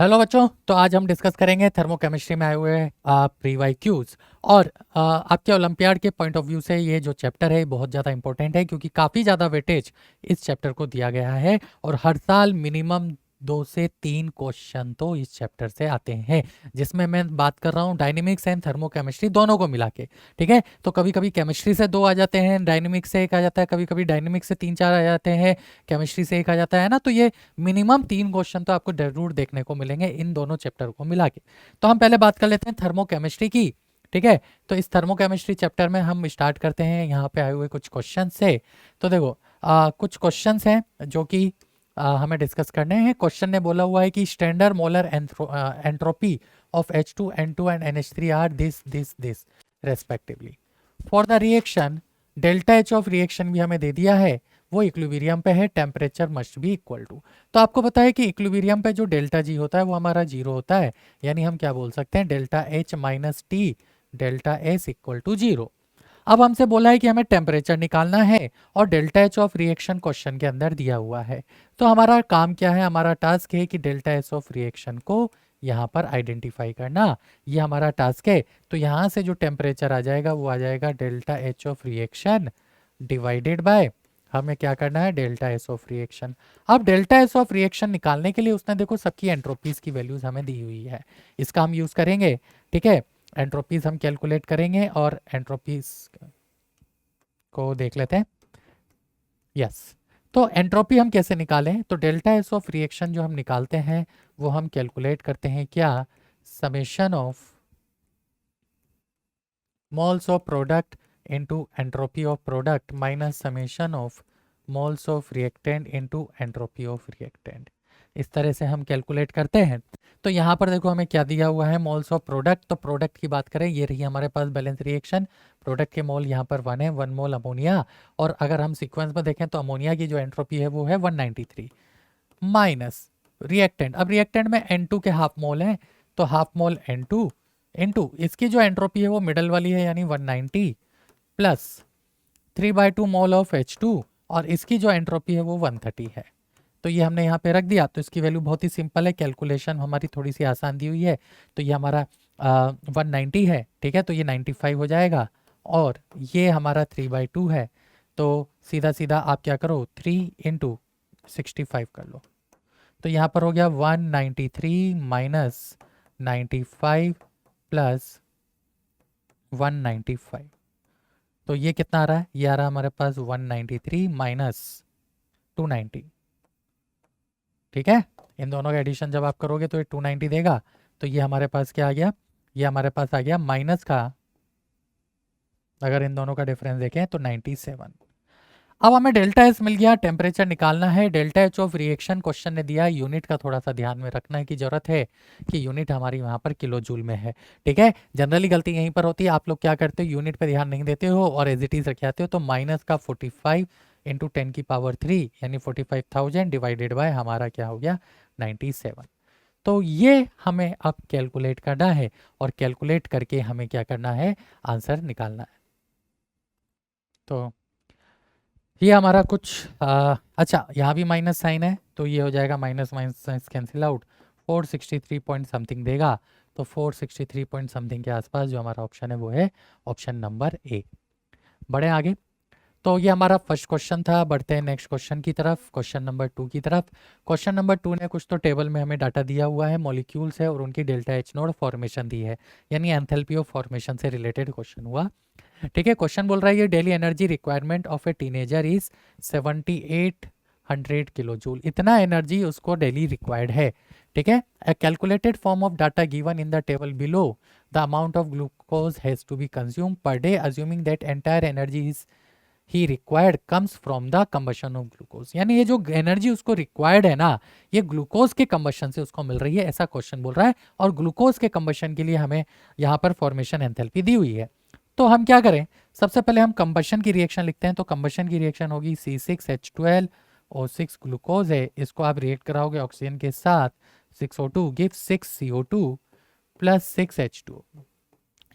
Hello बच्चों, तो आज हम डिस्कस करेंगे थर्मोकेमिस्ट्री में आए हुए प्री वाई क्यूज। और आपके ओलंपियाड के पॉइंट ऑफ व्यू से ये जो चैप्टर है बहुत ज़्यादा इंपॉर्टेंट है, क्योंकि काफ़ी ज़्यादा वेटेज इस चैप्टर को दिया गया है। और हर साल मिनिमम 2 से 3 क्वेश्चन तो इस चैप्टर से आते हैं, जिसमें मैं बात कर रहा हूँ डायनेमिक्स एंड थर्मोकेमिस्ट्री दोनों को मिला के। ठीक है, तो कभी कभी केमिस्ट्री से 2 आ जाते हैं, डायनेमिक्स से 1 आ जाता है, कभी कभी डायनेमिक्स से 3-4 आ जाते हैं, केमिस्ट्री से 1 आ जाता है ना। तो ये मिनिमम 3 क्वेश्चन तो आपको जरूर देखने को मिलेंगे इन दोनों चैप्टर को मिला के। तो हम पहले बात कर लेते हैं थर्मोकेमिस्ट्री की। ठीक है, तो इस थर्मोकेमिस्ट्री चैप्टर में हम स्टार्ट करते हैं यहाँ पे आए हुए कुछ क्वेश्चन से। तो देखो, कुछ क्वेश्चंस हैं जो कि हमें डिस्कस करने हैं। क्वेश्चन ने बोला हुआ है कि standard molar entropy of H2N2 and NH3 are this respectively. For the reaction delta H of reaction भी हमें दे दिया है, वो इक्विलिब्रियम पे है, temperature must be equal to. तो आपको पता है कि इक्विलिब्रियम पे जो डेल्टा जी होता है वो हमारा 0 होता है, यानी हम क्या बोल सकते हैं, delta H minus T delta S equal to 0। अब हमसे बोला है कि हमें टेम्परेचर निकालना है और delta H of reaction question के अंदर दिया हुआ है। तो हमारा काम क्या है, हमारा टास्क है कि डेल्टा एच ऑफ रिएक्शन को यहाँ पर आइडेंटिफाई करना, ये हमारा टास्क है। तो यहाँ से जो टेम्परेचर आ जाएगा वो आ जाएगा delta H of reaction divided by, हमें क्या करना है, डेल्टा एस ऑफ रिएक्शन। अब डेल्टा एस ऑफ रिएक्शन निकालने के लिए उसने देखो सबकी एंट्रोपीज की वैल्यूज हमें दी हुई है, इसका हम यूज करेंगे। ठीक है, एंट्रोपीज हम कैलकुलेट करेंगे और एंट्रोपीज को देख लेते हैं। यस, तो एंट्रोपी हम कैसे निकालें, तो डेल्टा एस ऑफ रिएक्शन जो हम निकालते हैं वो हम कैलकुलेट करते हैं क्या, summation of moles of product into entropy of product minus summation of moles of reactant into entropy of reactant। इस तरह से हम कैलकुलेट करते हैं। तो यहाँ पर देखो हमें क्या दिया हुआ है, मोल्स ऑफ प्रोडक्ट। तो प्रोडक्ट की बात करें, ये रही हमारे पास बैलेंस रिएक्शन। प्रोडक्ट के मोल यहाँ पर 1 है, 1 मोल अमोनिया। और अगर हम सीक्वेंस में देखें तो अमोनिया की जो एंट्रोपी है वो है 193 माइनस रिएक्टेंट। अब रिएक्टेंट में N2 के हाफ मोल हैं, तो हाफ मोल N2 इनटू इसकी जो एंट्रोपी है वो मिडल वाली है यानी 190 प्लस 3/2 मोल ऑफ H2, और इसकी जो एंट्रोपी है वो 130 है। तो ये हमने यहाँ पे रख दिया। तो इसकी वैल्यू बहुत ही सिंपल है, कैलकुलेशन हमारी थोड़ी सी आसान दी हुई है। तो ये हमारा 190 है, ठीक है, तो ये 95 हो जाएगा, और ये हमारा 3/2 है। तो सीधा सीधा आप क्या करो, 3 इंटू 65 कर लो। तो यहाँ पर हो गया 193 माइनस 95 प्लस 195। तो ये कितना आ रहा है, ये आ रहा है हमारे पास 193 माइनस 290। ठीक है, इन दोनों का एडिशन जब आप करोगे तो ये 290 देगा। तो ये हमारे पास क्या आ गया, ये हमारे पास आ गया माइनस का, अगर इन दोनों का डिफरेंस देखें तो 97। अब हमें डेल्टा एस मिल गया, टेम्परेचर निकालना है। Delta H of reaction question ने दिया है, यूनिट का थोड़ा सा ध्यान में रखने की जरूरत है कि यूनिट हमारी वहाँ पर किलो जूल में है। ठीक है, जनरली गलती यहीं पर होती है, आप लोग क्या करते हो, यूनिट पे ध्यान नहीं देते हो और एज इट इज रख आते हो। तो माइनस का 45 इंटू 10⁻³ यानी 45,000 डिवाइडेड बाय हमारा क्या हो गया, 97। तो ये हमें अब कैलकुलेट करना है, और कैलकुलेट करके हमें क्या करना है, आंसर निकालना है। तो ये हमारा कुछ अच्छा, यहाँ भी माइनस साइन है, तो ये हो जाएगा minus minus science cancel out, 463 point something देगा। तो 463 पॉइंट समथिंग के आसपास जो हमारा ऑप्शन है वो है ऑप्शन नंबर ए। बढ़े आगे। तो ये हमारा फर्स्ट क्वेश्चन था, बढ़ते हैं नेक्स्ट क्वेश्चन की तरफ, क्वेश्चन नंबर 2 की तरफ। क्वेश्चन नंबर 2 ने कुछ तो टेबल में हमें डाटा दिया हुआ है, मॉलिक्यूल्स है और उनकी डेल्टा एच नोड फॉर्मेशन दी है, यानी एंथैल्पी ऑफ फॉर्मेशन से रिलेटेड क्वेश्चन हुआ। ठीक है, क्वेश्चन बोल रहा है ये daily energy requirement of A teenager is 7800 kilo joule, इतना एनर्जी उसको डेली रिक्वायर्ड है। ठीक है, a calculated form of data given in the table below, the amount of glucose has to be consumed per day assuming that entire energy is he required comes from the combustion of glucose, यानी ये जो energy उसको required है ना, ये glucose के combustion से उसको मिल रही है, ऐसा क्वेश्चन बोल रहा है। और ग्लूकोज के कंबशन के लिए हमें यहाँ पर फॉर्मेशन एंथैल्पी दी हुई है। तो हम क्या करें, सबसे पहले हम कंबशन की रिएक्शन लिखते हैं। तो कंबशन की रिएक्शन होगी C6H12 O6 ग्लूकोज है, इसको आप रिएक्ट कराओगे ऑक्सीजन के साथ, 6O2 give 6CO2 plus 6H2।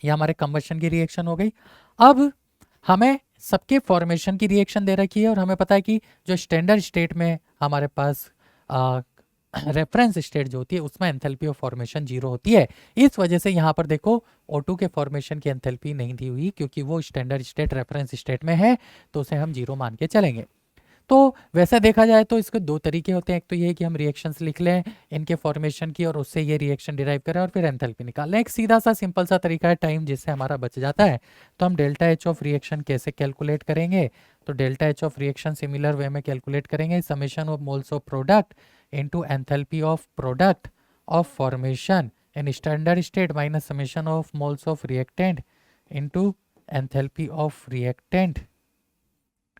ये हमारे कंबशन की रिएक्शन हो गई। अब हमें सबके फॉर्मेशन की रिएक्शन दे रखी है, और हमें पता है कि जो स्टैंडर्ड स्टेट में हमारे पास रेफरेंस स्टेट जो होती है उसमें एंथैल्पी ऑफ फॉर्मेशन जीरो होती है। इस वजह से यहाँ पर देखो O2 के फॉर्मेशन की एंथैल्पी नहीं दी हुई, क्योंकि वो स्टैंडर्ड स्टेट रेफरेंस स्टेट में है, तो उसे हम जीरो मान के चलेंगे। तो वैसे देखा जाए तो इसके दो तरीके होते हैं। एक तो ये है कि हम रिएक्शंस लिख लें इनके फॉर्मेशन की और उससे ये रिएक्शन डिराइव करें और फिर एंथैल्पी निकाल लें। एक सीधा सा सिंपल सा तरीका है टाइम जिससे हमारा बच जाता है। तो हम डेल्टा एच ऑफ रिएक्शन कैसे कैलकुलेट करेंगे? तो delta H of reaction similar way में कैलकुलेट करेंगे, summation of moles of product into enthalpy of product of formation in standard state minus summation of moles of reactant into enthalpy of reactant.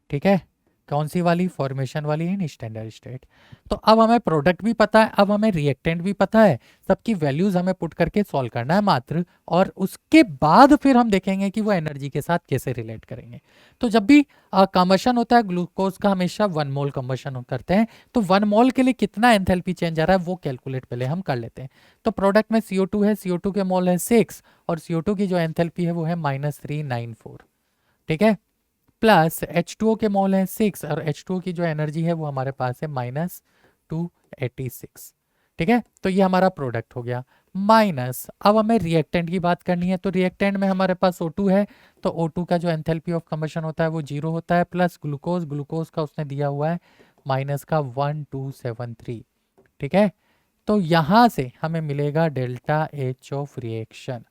ठीक है, कौन सी वाली? Formation वाली in standard state. तो अब हमें प्रोडक्ट भी पता है, अब हमें रिएक्टेंट भी पता है, सबकी वैल्यूज हमें पुट करके सॉल्व करना है मात्र, और उसके बाद फिर हम देखेंगे कि वो एनर्जी के साथ कैसे रिलेट करेंगे। तो जब भी कंबशन होता है ग्लूकोज का, हमेशा 1 मोल कंबशन करते हैं, तो 1 मोल के लिए कितना एंथैल्पी चेंज आ रहा है वो कैलकुलेट पहले हम कर लेते हैं। तो प्रोडक्ट में CO2 है, CO2 के मोल है 6 और CO2 की जो एंथैल्पी है वो है -394। ठीक है, प्लस H2O के मोल हैं 6 और H2O की जो एनर्जी है वो हमारे पास है -286। ठीक है, तो ये हमारा प्रोडक्ट हो गया। माइनस, अब हमें रिएक्टेंट की बात करनी है, तो रिएक्टेंट में हमारे पास O2 है, तो O2 का जो एंथैल्पी ऑफ कंबशन होता है वो जीरो होता है, प्लस ग्लूकोज, ग्लूकोज का उसने दिया हुआ है माइनस का 1273। ठीक है, तो यहां से हमें मिलेगा डेल्टा एच ऑफ रिएक्शन।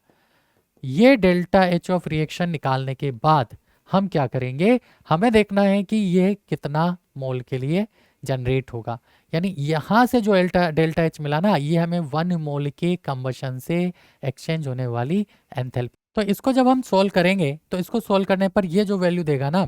ये डेल्टा एच ऑफ रिएक्शन निकालने के बाद हम क्या करेंगे, हमें देखना है कि ये कितना मोल के लिए जनरेट होगा। यानी यहाँ से जो डेल्टा एच मिला ना, ये हमें 1 मोल के कंबशन से एक्सचेंज होने वाली एंथैल्पी। तो इसको जब हम सोल्व करेंगे तो इसको सोल्व करने पर ये जो वैल्यू देगा ना,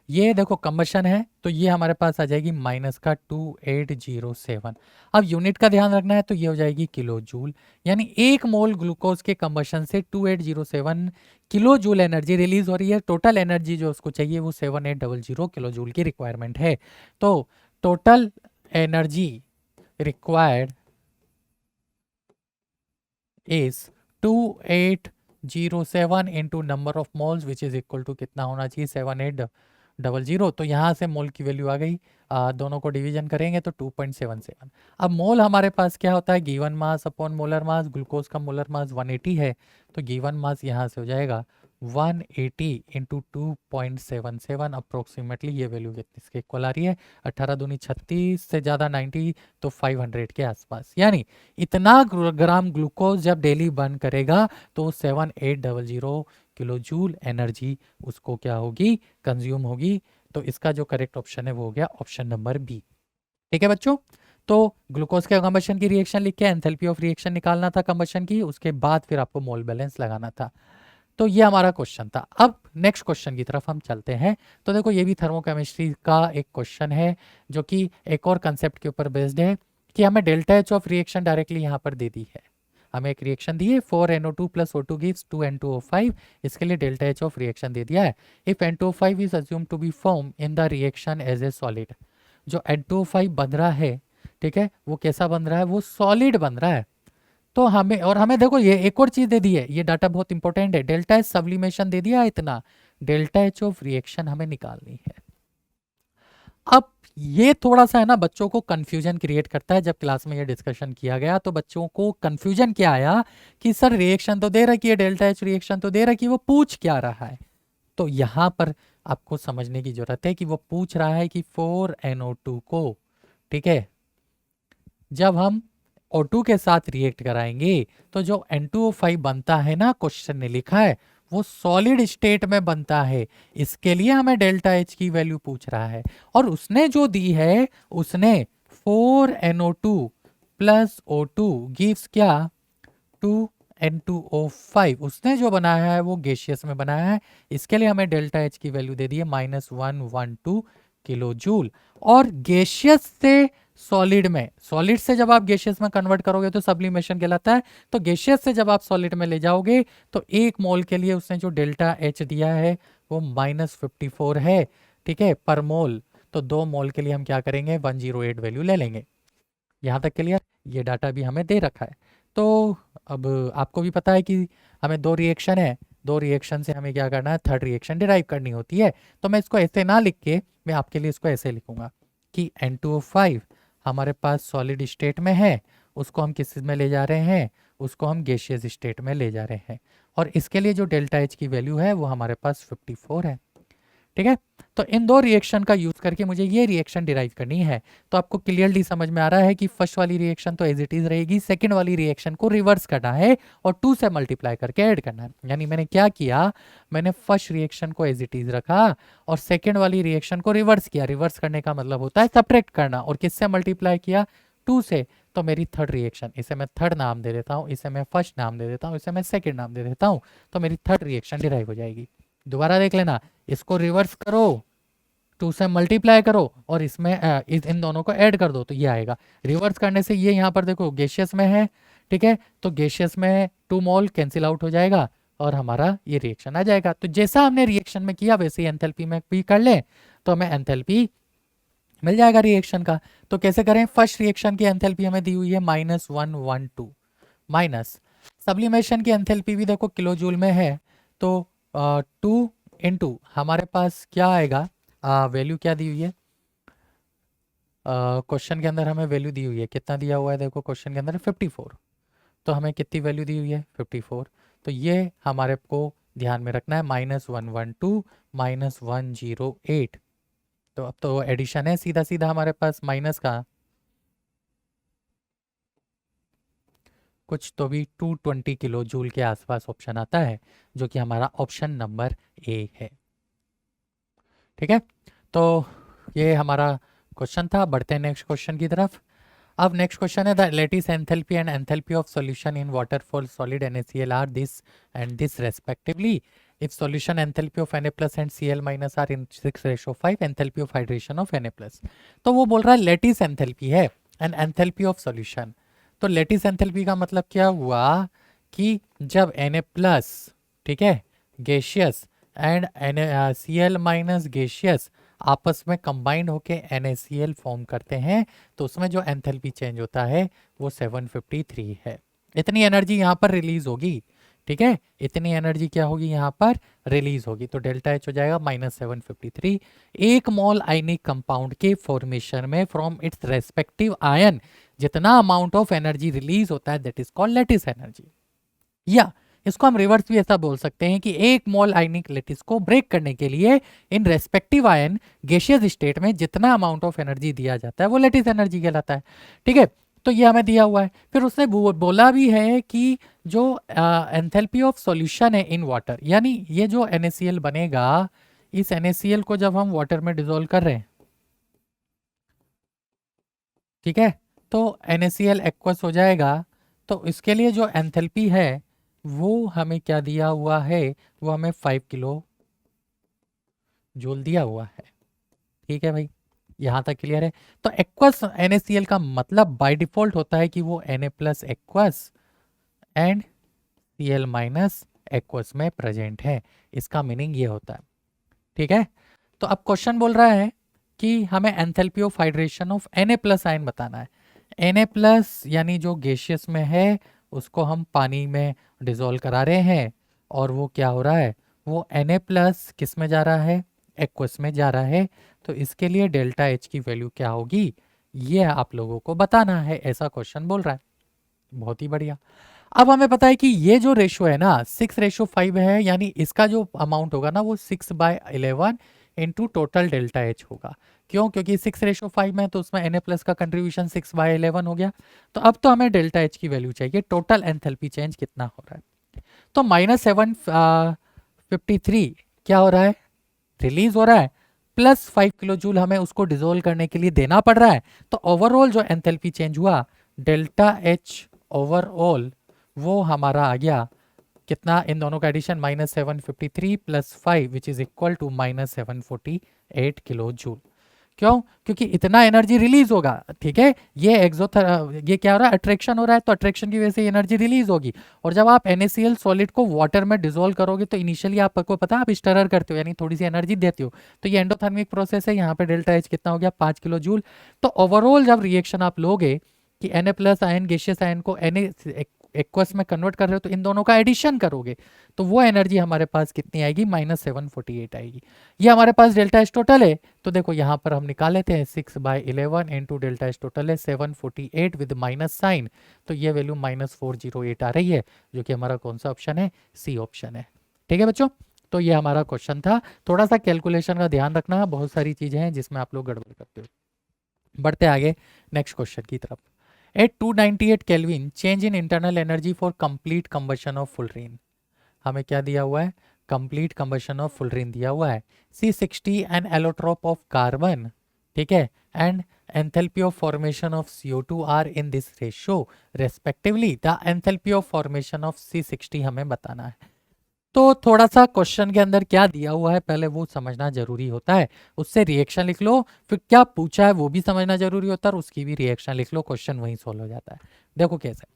ये देखो कंबशन है तो ये हमारे पास आ जाएगी माइनस का 2807। अब यूनिट का ध्यान रखना है, तो ये हो जाएगी किलो जूल। यानी 1 मोल ग्लूकोज के कंबशन से 2807 किलो जूल एनर्जी रिलीज हो रही है। टोटल एनर्जी जो उसको चाहिए वो 7800 किलो जूल की रिक्वायरमेंट है। तो total energy required is 2807 into number of moles which is equal to कितना होना चाहिए 7800। तो यहाँ से मोल की वैल्यू आ गई, दोनों को डिवीजन करेंगे तो 2.77। अब मोल हमारे पास क्या होता है, given mass upon molar mass. Glucose का मोलर मास 180 है, तो गिवन मास यहाँ से हो जाएगा 180 इंटू 2.77। अप्रोक्सीमेटली ये वैल्यू किसके इक्वल आ रही है, 18 दूनी 36 से ज़्यादा 90, तो 500 के आसपास। यानी इतना ग्राम ग्लूकोज जब डेली बर्न करेगा तो 7800 किलो जूल एनर्जी उसको क्या होगी, कंज्यूम होगी। तो इसका जो करेक्ट ऑप्शन है वो हो गया ऑप्शन नंबर बी। ठीक है बच्चों, तो ग्लूकोज के कंबशन की रिएक्शन लिख के एंथैल्पी ऑफ रिएक्शन निकालना था कंबशन की, उसके बाद फिर आपको मोल बैलेंस लगाना था। तो ये हमारा क्वेश्चन था। अब नेक्स्ट क्वेश्चन की तरफ हम चलते हैं। तो देखो ये भी थर्मोकेमिस्ट्री का एक क्वेश्चन है जो कि एक और कंसेप्ट के ऊपर बेस्ड है, कि हमें delta H of reaction directly यहाँ पर दे दी है। हमें एक रिएक्शन दी है 4NO2 plus O2 gives 2N2O5। इसके लिए डेल्टा एच ऑफ रिएक्शन दे दिया है। If N2O5 is assume to be form in the reaction as a solid. जो N2O5 बन रहा है, ठीक है, वो कैसा बन रहा है, वो सॉलिड बन रहा है। तो हमें देखो ये एक और चीज दे दी है, ये डाटा बहुत इंपॉर्टेंट है, डेल्टा एच सब्लिमेशन दे दिया है इतना, डेल्टा एच ऑफ रिएक्शन हमें निकालनी है। अब ये थोड़ा सा है ना बच्चों को कंफ्यूजन क्रिएट करता है। जब क्लास में ये डिस्कशन किया गया तो बच्चों को कंफ्यूजन क्या आया कि सर रिएक्शन तो दे रखी है, डेल्टा एच रिएक्शन तो दे रखी है, वो पूछ क्या रहा है। तो यहां पर आपको समझने की जरूरत है कि वो पूछ रहा है कि 4NO2 को, ठीक है, जब हम O2 के साथ रिएक्ट कराएंगे तो जो N2O5 बनता है ना, क्वेश्चन ने लिखा है वो सॉलिड स्टेट में बनता है। इसके लिए हमें डेल्टा एच की वैल्यू पूछ रहा है, और उसने जो दी है उसने 4NO2 प्लस O2 गिव्स क्या, 2N2O5। उसने जो बनाया है वो गैसियस में बनाया है। इसके लिए हमें डेल्टा एच की वैल्यू दे दी है -112 किलो जूल। और गैसियस से सॉलिड में, सॉलिड से जब आप गैसियस में कन्वर्ट करोगे तो सब्लिमेशन कहलाता है। तो गैसियस से जब आप सॉलिड में ले जाओगे तो 1 मोल के लिए उसने जो डेल्टा एच दिया है वो -54 है, ठीक है, पर मोल। तो 2 मोल के लिए हम क्या करेंगे, 108 वैल्यू ले लेंगे। यहाँ तक क्लियर, ये डाटा भी हमें दे रखा है। तो अब आपको भी पता है कि हमें 2 रिएक्शन है, 2 रिएक्शन से हमें क्या करना है, थर्ड रिएक्शन डिराइव करनी होती है। तो मैं इसको ऐसे ना लिख के मैं आपके लिए इसको ऐसे लिखूंगा कि N2O5 हमारे पास सॉलिड स्टेट में है, उसको हम किस में ले जा रहे हैं, उसको हम गैसियस स्टेट में ले जा रहे हैं। और इसके लिए जो डेल्टा एच की वैल्यू है वो हमारे पास 54 है। ठीक है, तो इन दो रिएक्शन का यूज करके मुझे ये रिएक्शन डिराइव करनी है। तो आपको क्लियरली समझ में आ रहा है कि फर्स्ट वाली रिएक्शन तो एज इट इज रहेगी, सेकंड वाली रिएक्शन को रिवर्स करना है और 2 से मल्टीप्लाई करके ऐड करना है। यानी मैंने क्या किया, मैंने फर्स्ट रिएक्शन को एज इट इज रखा और सेकेंड वाली रिएक्शन को रिवर्स किया। रिवर्स करने का मतलब होता है सब्ट्रैक्ट करना, और किससे मल्टीप्लाई किया, 2 से। तो मेरी थर्ड रिएक्शन, इसे मैं थर्ड नाम दे देता हूँ, इसे मैं फर्स्ट नाम दे देता हूँ, इसे मैं सेकेंड नाम दे देता हूँ। तो मेरी थर्ड रिएक्शन डिराइव हो जाएगी। दोबारा देख लेना, इसको रिवर्स करो, 2 से मल्टीप्लाई करो और इसमें इन दोनों को ऐड कर दो तो ये आएगा। रिवर्स करने से ये यहाँ पर देखो गैसियस में है, ठीक है, तो गैसियस में 2 मोल कैंसिल आउट हो जाएगा और हमारा ये रिएक्शन आ जाएगा। तो जैसा हमने रिएक्शन में किया वैसे ही एंथैल्पी में भी कर ले तो हमें एंथैल्पी मिल जाएगा रिएक्शन का। तो कैसे करें, फर्स्ट रिएक्शन की एंथैल्पी हमें दी हुई है -112 माइनस सब्लिमेशन की एंथैल्पी भी देखो किलो जूल में है, तो 2 इंटू हमारे पास क्या आएगा, वैल्यू क्या दी हुई है क्वेश्चन के अंदर, हमें वैल्यू दी हुई है, कितना दिया हुआ है देखो क्वेश्चन के अंदर 54, तो हमें कितनी वैल्यू दी हुई है 54। तो ये हमारे को ध्यान में रखना है, -112 -108। तो अब तो एडिशन है सीधा सीधा हमारे पास माइनस का, कुछ तो भी 220 किलो जूल के आसपास ऑप्शन आता है, जो कि हमारा ऑप्शन नंबर ए है। ठीक है, तो ये हमारा क्वेश्चन था। बढ़ते हैं नेक्स्ट क्वेश्चन की तरफ। अब नेक्स्ट क्वेश्चन है the lattice enthalpy and enthalpy of solution in water for solid NaCl are this and this respectively if solution enthalpy of Na plus and Cl minus are in 6:5, enthalpy of hydration of Na plus। तो वो बोल रहा है lettuce enthalpy है and enthalpy of solution. तो lettuce enthalpy का मतलब क्या हुआ कि जब Na प्लस, ठीक है, gaseous and Cl minus gaseous आपस में कंबाइंड होके NaCl फॉर्म करते हैं तो उसमें जो एंथैल्पी चेंज होता है वो 753 है। इतनी एनर्जी यहाँ पर रिलीज होगी, ठीक है, इतनी एनर्जी क्या होगी यहाँ पर रिलीज होगी। तो डेल्टा एच हो जाएगा -753। एक मोल आयनिक कंपाउंड के फॉर्मेशन में फ्रॉम इट्स रेस्पेक्टिव आयन जितना अमाउंट ऑफ एनर्जी रिलीज होता है that is called lattice energy. या इसको हम रिवर्स भी ऐसा बोल सकते हैं कि एक मोल आयनिक लेटिस को ब्रेक करने के लिए in respective ion gaseous state में जितना अमाउंट ऑफ एनर्जी दिया जाता है वो लेटिस एनर्जी कहलाता है। ठीक है, तो ये हमें दिया हुआ है। फिर उसने बोला भी है कि जो एंथैल्पी ऑफ सॉल्यूशन है इन वाटर, यानी ये जो NaCl बनेगा, इस NaCl को जब हम वाटर में डिसॉल्व कर रहे हैं, ठीक है, तो NaCl एक्वस हो जाएगा। तो इसके लिए जो एंथैल्पी है वो हमें क्या दिया हुआ है, वो हमें 5 किलो जूल दिया हुआ है। ठीक है भाई, यहां तक क्लियर है। तो एक्वस NaCl का मतलब बाय डिफॉल्ट होता है कि वो Na plus aqueous and Cl minus aqueous में प्रेजेंट है, इसका मीनिंग ये होता है। ठीक है, तो अब क्वेश्चन बोल रहा है कि हमें enthalpy of hydration of Na plus ion बताना है। Na प्लस यानी जो गैसियस में है उसको हम पानी में डिसॉल्व करा रहे हैं और वो क्या हो रहा है, वो Na प्लस किस में जा रहा है, एक्वस में जा रहा है। तो इसके लिए डेल्टा एच की वैल्यू क्या होगी ये आप लोगों को बताना है, ऐसा क्वेश्चन बोल रहा है। बहुत ही बढ़िया। अब हमें पता है कि ये जो रेशो है ना 6:5 है, यानी इसका जो अमाउंट होगा ना वो 6/11 इंटू टोटल डेल्टा एच होगा। क्यों, क्योंकि 6:5 में तो उसमें Na प्लस का कंट्रीब्यूशन 6/11 हो गया। तो अब तो हमें डेल्टा एच की वैल्यू चाहिए, टोटल एंथैल्पी चेंज कितना हो रहा है। तो -753 क्या हो रहा है, रिलीज हो रहा है, प्लस 5 किलो जूल हमें उसको डिसॉल्व करने के लिए देना पड़ रहा है। तो ओवरऑल जो एंथैल्पी चेंज हुआ डेल्टा एच ओवरऑल वो हमारा आ गया कितना, इन दोनों का addition -753 plus 5 which is equal to -748 kilo joule. क्यों, क्योंकि इतना एनर्जी रिलीज होगा। ठीक है, ये ये क्या हो रहा है, अट्रैक्शन हो रहा है, तो अट्रैक्शन की वजह से एनर्जी रिलीज होगी। और जब आप NaCl सॉलिड को वाटर में डिसॉल्व करोगे तो इनिशियली आपको पता है आप स्टरर करते हो, यानी थोड़ी सी एनर्जी देते हो। तो ये एंडोथर्मिक प्रोसेस है, यहाँ पे डेल्टा एच कितना हो गया 5 किलो जूल। तो ओवरऑल जब रिएक्शन आप लोगे कि Na plus ion gaseous ion को एक्वस में कन्वर्ट कर रहे हो तो इन दोनों का एडिशन करोगे तो वो एनर्जी हमारे पास कितनी आएगी, -748 आएगी। ये हमारे पास डेल्टा एच टोटल है, तो देखो यहाँ पर हम निकाल लेते हैं 6/11 इंटू डेल्टा एच टोटल है 748 विद माइनस साइन, तो ये वैल्यू -408 आ रही है, जो कि हमारा कौन सा ऑप्शन है, सी ऑप्शन है। ठीक है बच्चों, तो ये हमारा क्वेश्चन था। थोड़ा सा कैलकुलेशन का ध्यान रखना, बहुत सारी चीजें हैं जिसमें आप लोग गड़बड़ करते हो। बढ़ते आगे नेक्स्ट क्वेश्चन की तरफ। At 298 kelvin change in internal energy for complete combustion of fullerene. हमें क्या दिया हुआ है, कंप्लीट कंबशन ऑफ फुलरीन दिया हुआ है। C60 N allotrope of carbon, ठीक है, and enthalpy of formation of CO2 are in this ratio respectively. The enthalpy of formation of C60 हमें बताना है। तो थोड़ा सा क्वेश्चन के अंदर क्या दिया हुआ है पहले वो समझना जरूरी होता है, उससे रिएक्शन लिख लो, फिर क्या पूछा है वो भी समझना जरूरी होता है और उसकी भी रिएक्शन लिख लो, क्वेश्चन वहीं सोल्व हो जाता है। देखो कैसे,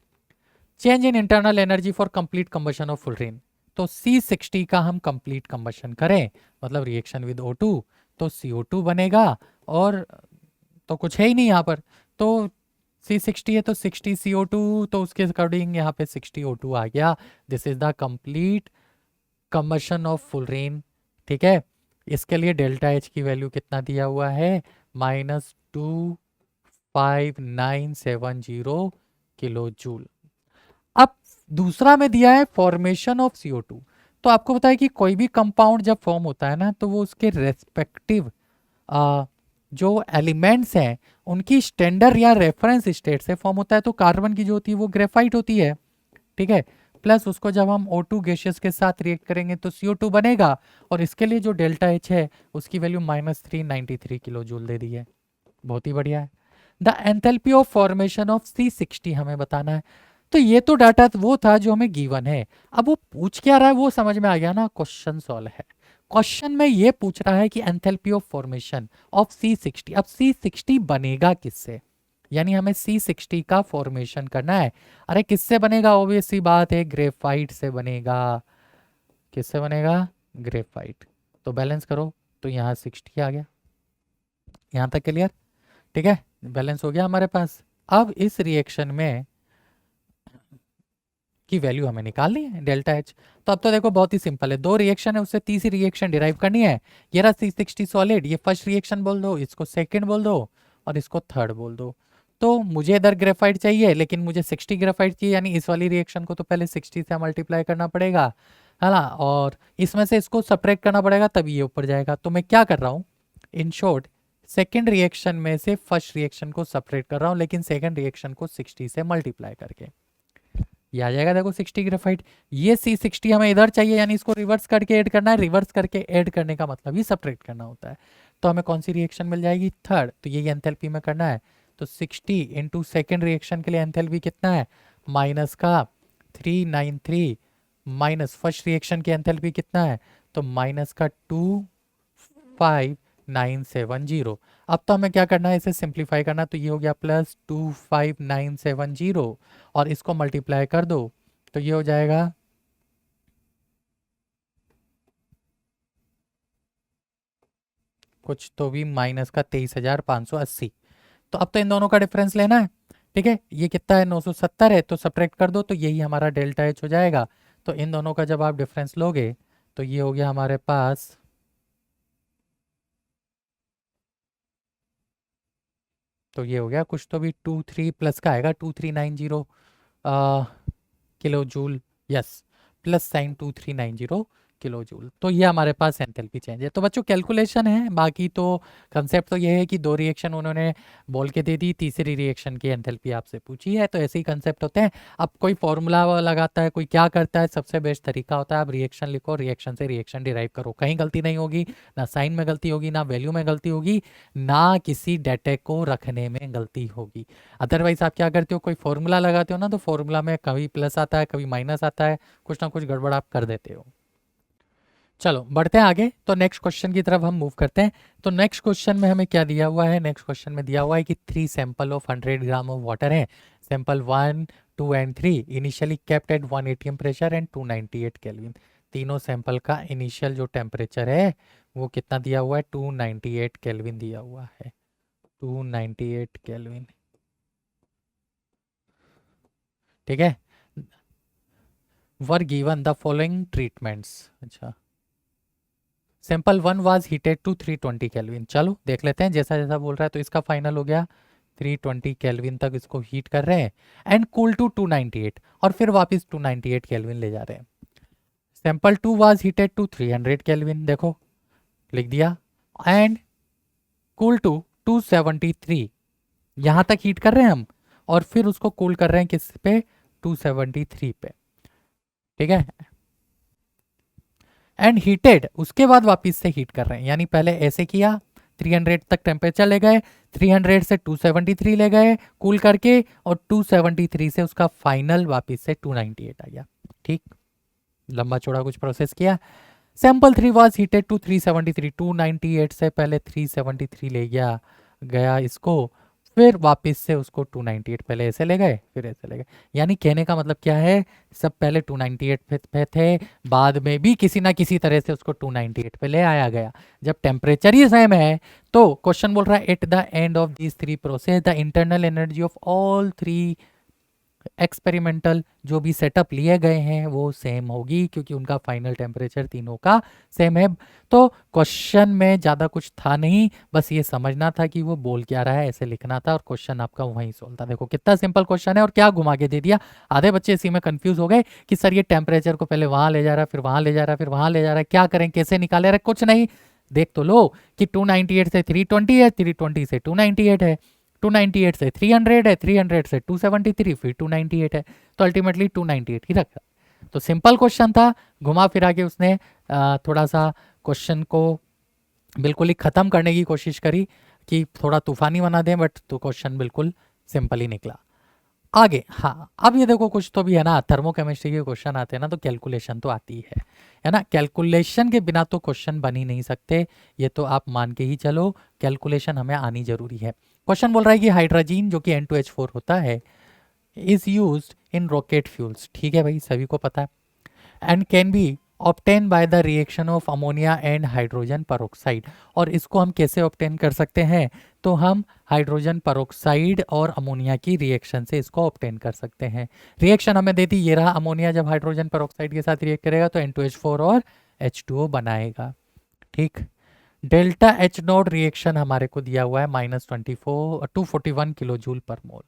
change in internal energy for complete combustion of fullerene, तो C60 का हम कंप्लीट कंबशन करें मतलब रिएक्शन विद O2, तो CO2 बनेगा, और तो कुछ है ही नहीं यहाँ पर, तो C60 है तो 60 CO2, तो उसके अकॉर्डिंग यहाँ पे 60 O2 आ गया। This is the complete combustion of fullerene. ठीक है, इसके लिए डेल्टा एच की वैल्यू कितना दिया हुआ है, -25970 किलो जूल। अब दूसरा में दिया है फॉर्मेशन ऑफ CO2, तो आपको पता है कि कोई भी कंपाउंड जब फॉर्म होता है ना तो वो उसके रेस्पेक्टिव जो एलिमेंट्स हैं उनकी स्टैंडर्ड या रेफरेंस स्टेट से फॉर्म होता है। तो कार्बन की जो होती है वो ग्रेफाइट होती है, ठीक है, प्लस उसको जब हम O2 गैसेस के साथ रिएक्ट करेंगे तो CO2 बनेगा, और इसके लिए जो डेल्टा एच है उसकी वैल्यू -393 किलो जूल दे दी है। बहुत ही बढ़िया है। The enthalpy of formation of C60 हमें बताना है। तो ये तो डाटा वो था जो हमें गिवन है, अब वो पूछ क्या रहा है वो समझ में आ गया ना, क्वेश्चन सॉल्व है। क्वेश्चन में ये पूछ रहा है कि enthalpy of formation of C60, अब C60 बनेगा किससे, यानी हमें C60 का फॉर्मेशन करना है। अरे किससे बनेगा, ऑब्वियस सी बात है ग्रेफाइट से बनेगा। किससे बनेगा, ग्रेफाइट। तो बैलेंस करो, तो यहाँ 60 आ गया, यहाँ तक क्लियर, ठीक है, बैलेंस हो गया हमारे पास। अब इस रिएक्शन में की वैल्यू हमें निकालनी है डेल्टा एच। तो अब तो देखो बहुत ही सिंपल है, दो रिएक्शन है उससे तीसरी रिएक्शन डिराइव करनी है। ये रहा C60 सॉलिड, ये फर्स्ट रिएक्शन बोल दो, इसको सेकंड बोल दो और इसको थर्ड बोल दो। तो मुझे इधर ग्रेफाइट चाहिए लेकिन मुझे 60 ग्रेफाइट चाहिए, यानी इस वाली रिएक्शन को तो पहले 60 से मल्टीप्लाई करना पड़ेगा, है ना, और इसमें से इसको सब्ट्रैक्ट करना पड़ेगा तभी ये ऊपर जाएगा। तो मैं क्या कर रहा हूँ, इन शॉर्ट सेकेंड रिएक्शन में से फर्स्ट रिएक्शन को सब्ट्रैक्ट कर रहा हूँ, लेकिन सेकेंड रिएक्शन को 60 से मल्टीप्लाई करके ये आ जाएगा। देखो 60 ग्रेफाइट, ये C60 हमें इधर चाहिए, यानी इसको रिवर्स करके ऐड करना है। रिवर्स करके ऐड करने का मतलब ही सब्ट्रैक्ट करना होता है। तो हमें कौन सी रिएक्शन मिल जाएगी, थर्ड, तो यही एंथैल्पी में करना है। तो 60 इंटू सेकेंड रिएक्शन के लिए एंथैल्पी कितना है, माइनस का 393, माइनस फर्स्ट रिएक्शन की एंथैल्पी कितना है, तो माइनस का 25970। अब तो हमें क्या करना है, इसे सिंप्लीफाई करना, तो ये हो गया +25970 और इसको मल्टीप्लाई कर दो तो ये हो जाएगा कुछ तो भी -23,580। तो अब तो इन दोनों का डिफरेंस लेना है, ठीक है, ये कितना है 970 है, तो सब्ट्रैक्ट कर दो तो यही हमारा डेल्टा एच हो जाएगा। तो इन दोनों का जब आप डिफरेंस लोगे तो ये हो गया हमारे पास तो ये हो गया कुछ तो भी 23 प्लस का आएगा 2390 kilo joule, yes, plus sign 2390 kilo joule. तो ये हमारे पास एंथैल्पी चेंज है। तो बच्चों कैलकुलेशन है, बाकी तो कंसेप्ट तो ये है कि दो रिएक्शन उन्होंने बोल के दे दी, तीसरी रिएक्शन की एंथैल्पी आपसे पूछी है, तो ऐसे ही कंसेप्ट होते हैं। अब कोई फॉर्मूला लगाता है, कोई क्या करता है, सबसे बेस्ट तरीका होता है आप रिएक्शन लिखो, रिएक्शन से रिएक्शन डिराइव करो, कहीं गलती नहीं होगी, ना साइन में गलती होगी, ना वैल्यू में गलती होगी, ना किसी डेटे को रखने में गलती होगी। अदरवाइज आप क्या करते हो, कोई फॉर्मूला लगाते हो ना तो फॉर्मूला में कभी प्लस आता है कभी माइनस आता है, कुछ ना कुछ गड़बड़ आप कर देते हो। चलो बढ़ते हैं आगे, तो नेक्स्ट क्वेश्चन की तरफ हम मूव करते हैं। तो नेक्स्ट क्वेश्चन में हमें क्या दिया हुआ है, नेक्स्ट क्वेश्चन में दिया हुआ है कि 3 sample of 100 gram of water है, sample 1, 2 and 3 initially kept at 1 atm pressure and 298 kelvin. तीनों सैंपल का इनिशियल जो टेम्परेचर है वो कितना दिया हुआ है, 298 केल्विन दिया हुआ है, 298 केल्विन, ठीक है। Were given the following treatments. अच्छा, sample 1 was heated to 320 kelvin. चलो देख लेते हैं, जैसा जैसा बोल रहा है तो इसका फाइनल हो गया 320 केल्विन तक इसको हीट कर रहे हैं, एंड कूल टू 298, और फिर वापस 298 केल्विन ले जा रहे हैं। Sample 2 was heated to 300 kelvin, देखो लिख दिया, एंड कूल टू 273, यहाँ तक हीट कर रहे हैं हम, और फिर उसको कूल कर रहे हैं किस पे, 273 पे, ठीक है। एंड हीटेड, उसके बाद वापस से हीट कर रहे हैं, यानी पहले ऐसे किया, 300 तक टेम्परेचर ले गए, 300 से 273 ले गए कूल करके, और 273 से उसका फाइनल वापस से 298 आ गया, ठीक। लंबा चौड़ा कुछ प्रोसेस किया। सैंपल 3 वाज हीटेड टू 373, 298 से पहले 373 ले गया गया इसको, फिर वापस से उसको 298 पहले ऐसे ले गए फिर ऐसे ले गए, यानी कहने का मतलब क्या है, सब पहले 298 पे थे, बाद में भी किसी ना किसी तरह से उसको 298 पे ले आया गया। जब टेम्परेचर ही सेम है तो क्वेश्चन बोल रहा है at the end of these three process the internal energy of all three experimental जो भी सेटअप लिए गए हैं वो सेम होगी, क्योंकि उनका फाइनल टेम्परेचर तीनों का सेम है। तो क्वेश्चन में ज़्यादा कुछ था नहीं, बस ये समझना था कि वो बोल क्या रहा है, ऐसे लिखना था, और क्वेश्चन आपका वहीं सोल्व था। देखो कितना सिंपल क्वेश्चन है, और क्या घुमा के दे दिया। आधे बच्चे इसी में कंफ्यूज हो गए कि सर ये टेम्परेचर को पहले वहाँ ले जा रहा है, फिर वहाँ ले जा रहा है, फिर वहाँ ले जा रहा है, क्या करें, कैसे निकाले रहे, कुछ नहीं। देख तो लो कि 298 से 320 है, 320 से 298 है, 298 से 300 है, 300 से 273, फिर 298 है, तो अल्टीमेटली 298 ही रखा। तो सिंपल क्वेश्चन था, घुमा फिरा के उसने थोड़ा सा क्वेश्चन को बिल्कुल ही ख़त्म करने की कोशिश करी कि थोड़ा तूफानी बना दें, बट तो क्वेश्चन बिल्कुल सिंपल ही निकला। आगे, हाँ अब ये देखो कुछ तो भी है ना, थर्मोकेमिस्ट्री के क्वेश्चन आते हैं ना तो कैलकुलेशन तो आती है ना। कैलकुलेशन के बिना तो क्वेश्चन बन ही नहीं सकते, ये तो आप मान के ही चलो, कैलकुलेशन हमें आनी जरूरी है। क्वेश्चन बोल रहा है कि हाइड्रोजन जो कि N2H4 होता है is used in rocket fuels, ठीक है भाई सभी को पता है, and can be obtain by the reaction of ammonia and hydrogen peroxide. और इसको हम कैसे ऑब्टेन कर सकते हैं, तो हम हाइड्रोजन पेरोक्साइड और अमोनिया की रिएक्शन से इसको ऑब्टेन कर सकते हैं। रिएक्शन हमें दे दी, ये रहा, अमोनिया जब हाइड्रोजन पेरोक्साइड के साथ रिएक्ट करेगा तो N2H4 और H2O बनाएगा, ठीक। डेल्टा एच नोट रिएक्शन हमारे को दिया हुआ है -241 किलो जूल पर मोल,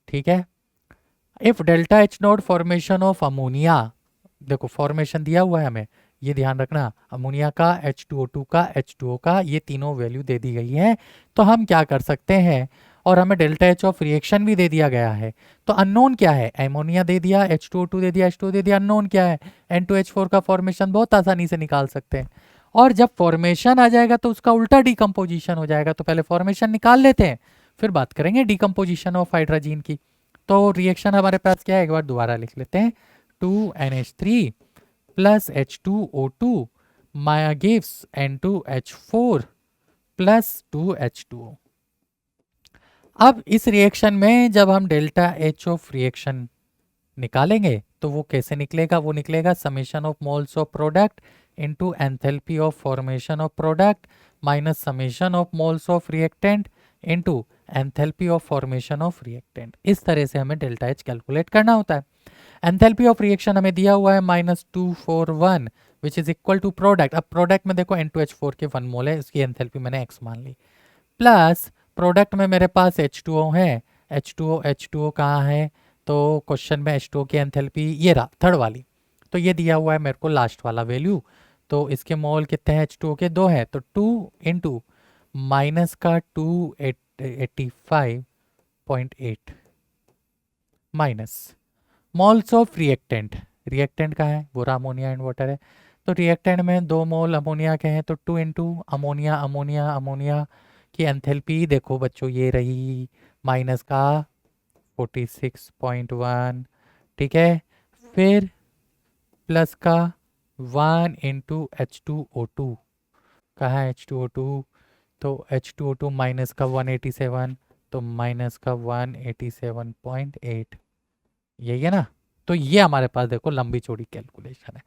ठीक है। If delta H note formation of ammonia, देखो फॉर्मेशन दिया हुआ है हमें, ये ध्यान रखना, अमोनिया का, H2O2 का, H2O का, ये तीनों वैल्यू दे दी गई है। तो हम क्या कर सकते हैं, और हमें डेल्टा एच ऑफ रिएक्शन भी दे दिया गया है, तो अननोन क्या है, अमोनिया दे दिया, H2O2 दे दिया, H2O दे दिया, अननोन क्या है, N2H4 का फॉर्मेशन बहुत आसानी से निकाल सकते हैं। और जब फॉर्मेशन आ जाएगा तो उसका उल्टा डिकम्पोजिशन हो जाएगा, तो पहले फॉर्मेशन निकाल लेते हैं फिर बात करेंगे डिकम्पोजिशन ऑफ हाइड्रोजन की। तो रिएक्शन हमारे पास क्या है, एक बार दोबारा लिख लेते हैं, 2NH3 plus H2O2 gives N2H4 plus 2H2O। अब इस रिएक्शन में जब हम डेल्टा एच ऑफ रिएक्शन निकालेंगे तो वो कैसे निकलेगा, वो निकलेगा summation of moles of product into enthalpy of formation of product minus summation of moles of reactant into enthalpy of formation of reactant. इस तरह से हमें डेल्टा एच कैलकुलेट करना होता है। एंथैल्पी ऑफ रिएक्शन हमें दिया हुआ है -241 which is equal to product. अब प्रोडक्ट में देखो N2H4 के 1 मोल है, उसकी एंथैल्पी मैंने x मान ली, प्लस प्रोडक्ट में मेरे पास H2O है, H2O कहाँ है, तो क्वेश्चन में H2O की एंथैल्पी ये रहा थर्ड वाली, तो ये दिया हुआ है मेरे को लास्ट वाला वैल्यू। तो इसके मोल कितने हैं, H2O के 2 हैं, तो 2 इंटू माइनस का 285.8 minus moles of reactant, reactant का है वो अमोनिया एंड वाटर है, तो रिएक्टेंट में 2 मोल अमोनिया के हैं, तो 2 इंटू अमोनिया अमोनिया अमोनिया की एंथैल्पी देखो बच्चों ये रही माइनस का 46.1, ठीक है, फिर प्लस का 1 इंटू H2O2, कहाँ है H2O2, तो H2O2 माइनस का 187, तो माइनस का 187.8, यही है ना। तो ये हमारे पास देखो लंबी चौड़ी कैलकुलेशन है।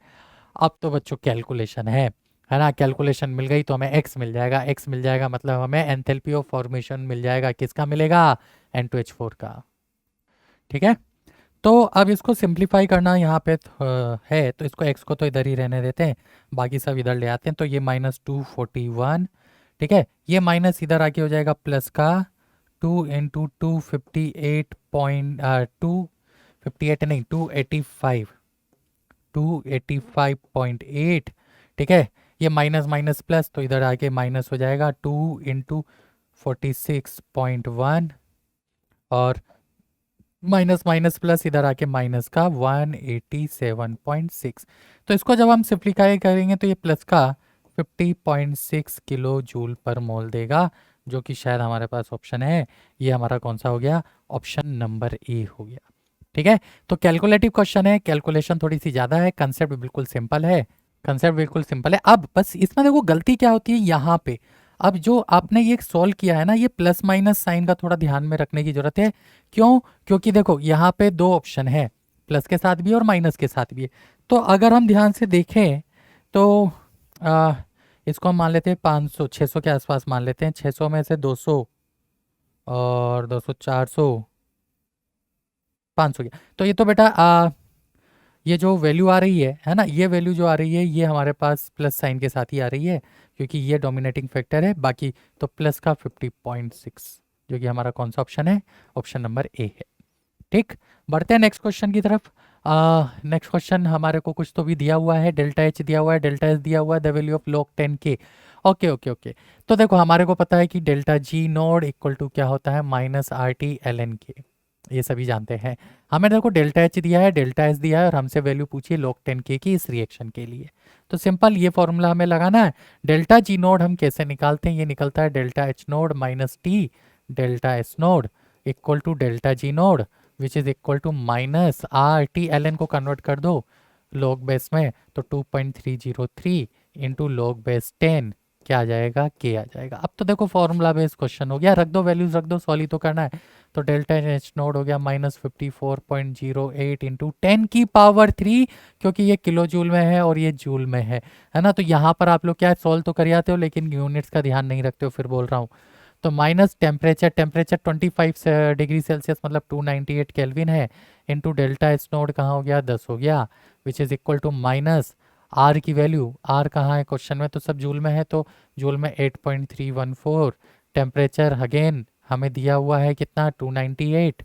अब तो बच्चों कैलकुलेशन है ना, कैलकुलेशन मिल गई तो हमें x मिल जाएगा, x मिल जाएगा मतलब हमें एंथैल्पी ऑफ फॉर्मेशन मिल जाएगा, किसका मिलेगा, N2H4 का, ठीक है। तो अब इसको सिंप्लीफाई करना यहाँ पे है, तो इसको x को तो इधर ही रहने देते हैं, बाकी सब इधर ले आते हैं। तो ये -241, ठीक है, ये माइनस इधर आके हो जाएगा प्लस का 2 इंटू 258 नहीं 285.8, ठीक है। ये माइनस माइनस प्लस, तो इधर आके माइनस हो जाएगा 2 इंटू 46.1 और माइनस माइनस प्लस इधर आके माइनस का 187.6। तो इसको जब हम सिंप्लीफाई करेंगे तो ये प्लस का 50.6 किलो जूल पर मोल देगा, जो कि शायद हमारे पास ऑप्शन है, ये हमारा कौन सा हो गया, ऑप्शन नंबर ए हो गया। ठीक है, तो कैलकुलेटिव क्वेश्चन है, कैलकुलेशन थोड़ी सी ज़्यादा है, कंसेप्ट बिल्कुल सिंपल है, कंसेप्ट बिल्कुल सिंपल है। अब बस इसमें देखो गलती क्या होती है यहाँ पे, अब जो आपने ये सॉल्व किया है ना, ये प्लस माइनस साइन का थोड़ा ध्यान में रखने की जरूरत है। क्यों? क्योंकि देखो यहाँ पे दो ऑप्शन है, प्लस के साथ भी और माइनस के साथ भी है। तो अगर हम ध्यान से देखें तो इसको हम मान लेते हैं 500 600 के आसपास मान लेते हैं, 600 में से 200 और 200 400 500 गया। तो ये तो बेटा ये जो वैल्यू आ रही है ना, ये वैल्यू जो आ रही है ये हमारे पास प्लस साइन के साथ ही आ रही है, क्योंकि ये डोमिनेटिंग फैक्टर है। बाकी तो प्लस का 50.6, जो कि हमारा कौन सा ऑप्शन है, ऑप्शन नंबर ए है। ठीक, बढ़ते हैं नेक्स्ट क्वेश्चन की तरफ। नेक्स्ट क्वेश्चन हमारे को कुछ तो भी दिया हुआ है, डेल्टा एच दिया हुआ है, डेल्टा एस दिया हुआ है, द वैल्यू ऑफ log 10 के। ओके ओके ओके, तो देखो हमारे को पता है कि delta G naught equal to क्या होता है, minus R T L N K, ये सभी जानते हैं। हमें देखो डेल्टा एच दिया है, डेल्टा एस दिया है, और हमसे वैल्यू पूछी log 10 के की इस रिएक्शन के लिए। तो सिंपल ये फॉर्मूला हमें लगाना है। डेल्टा जी नोड हम कैसे निकालते हैं, ये निकलता है delta H naught minus T delta S naught equal to delta G naught which is equal to minus R T L N को कन्वर्ट कर दो लॉग बेस में, तो 2.303 इंटू लॉग बेस 10 क्या आ जाएगा, के आ जाएगा। अब तो देखो फॉर्मूला बेस्ड क्वेश्चन हो गया, रख दो वैल्यूज, रख दो, सॉल्व ही तो करना है। तो डेल्टा एच नोड हो गया -54.08 इंटू 10 की पावर 3, क्योंकि ये किलो जूल में है और ये जूल में है ना। तो यहाँ पर आप लोग क्या सॉल्व तो कर आते हो, लेकिन यूनिट्स का ध्यान नहीं रखते हो, फिर बोल रहा हूँ। तो माइनस टेम्परेचर 25 डिग्री सेल्सियस मतलब 298 केल्विन है, इनटू डेल्टा एच नोड कहाँ हो गया, 10 हो गया, which is equal to minus R की वैल्यू, आर कहाँ है क्वेश्चन में, तो सब जूल में है, तो जूल में 8.314, टेम्परेचर अगेन हमें दिया हुआ है कितना 298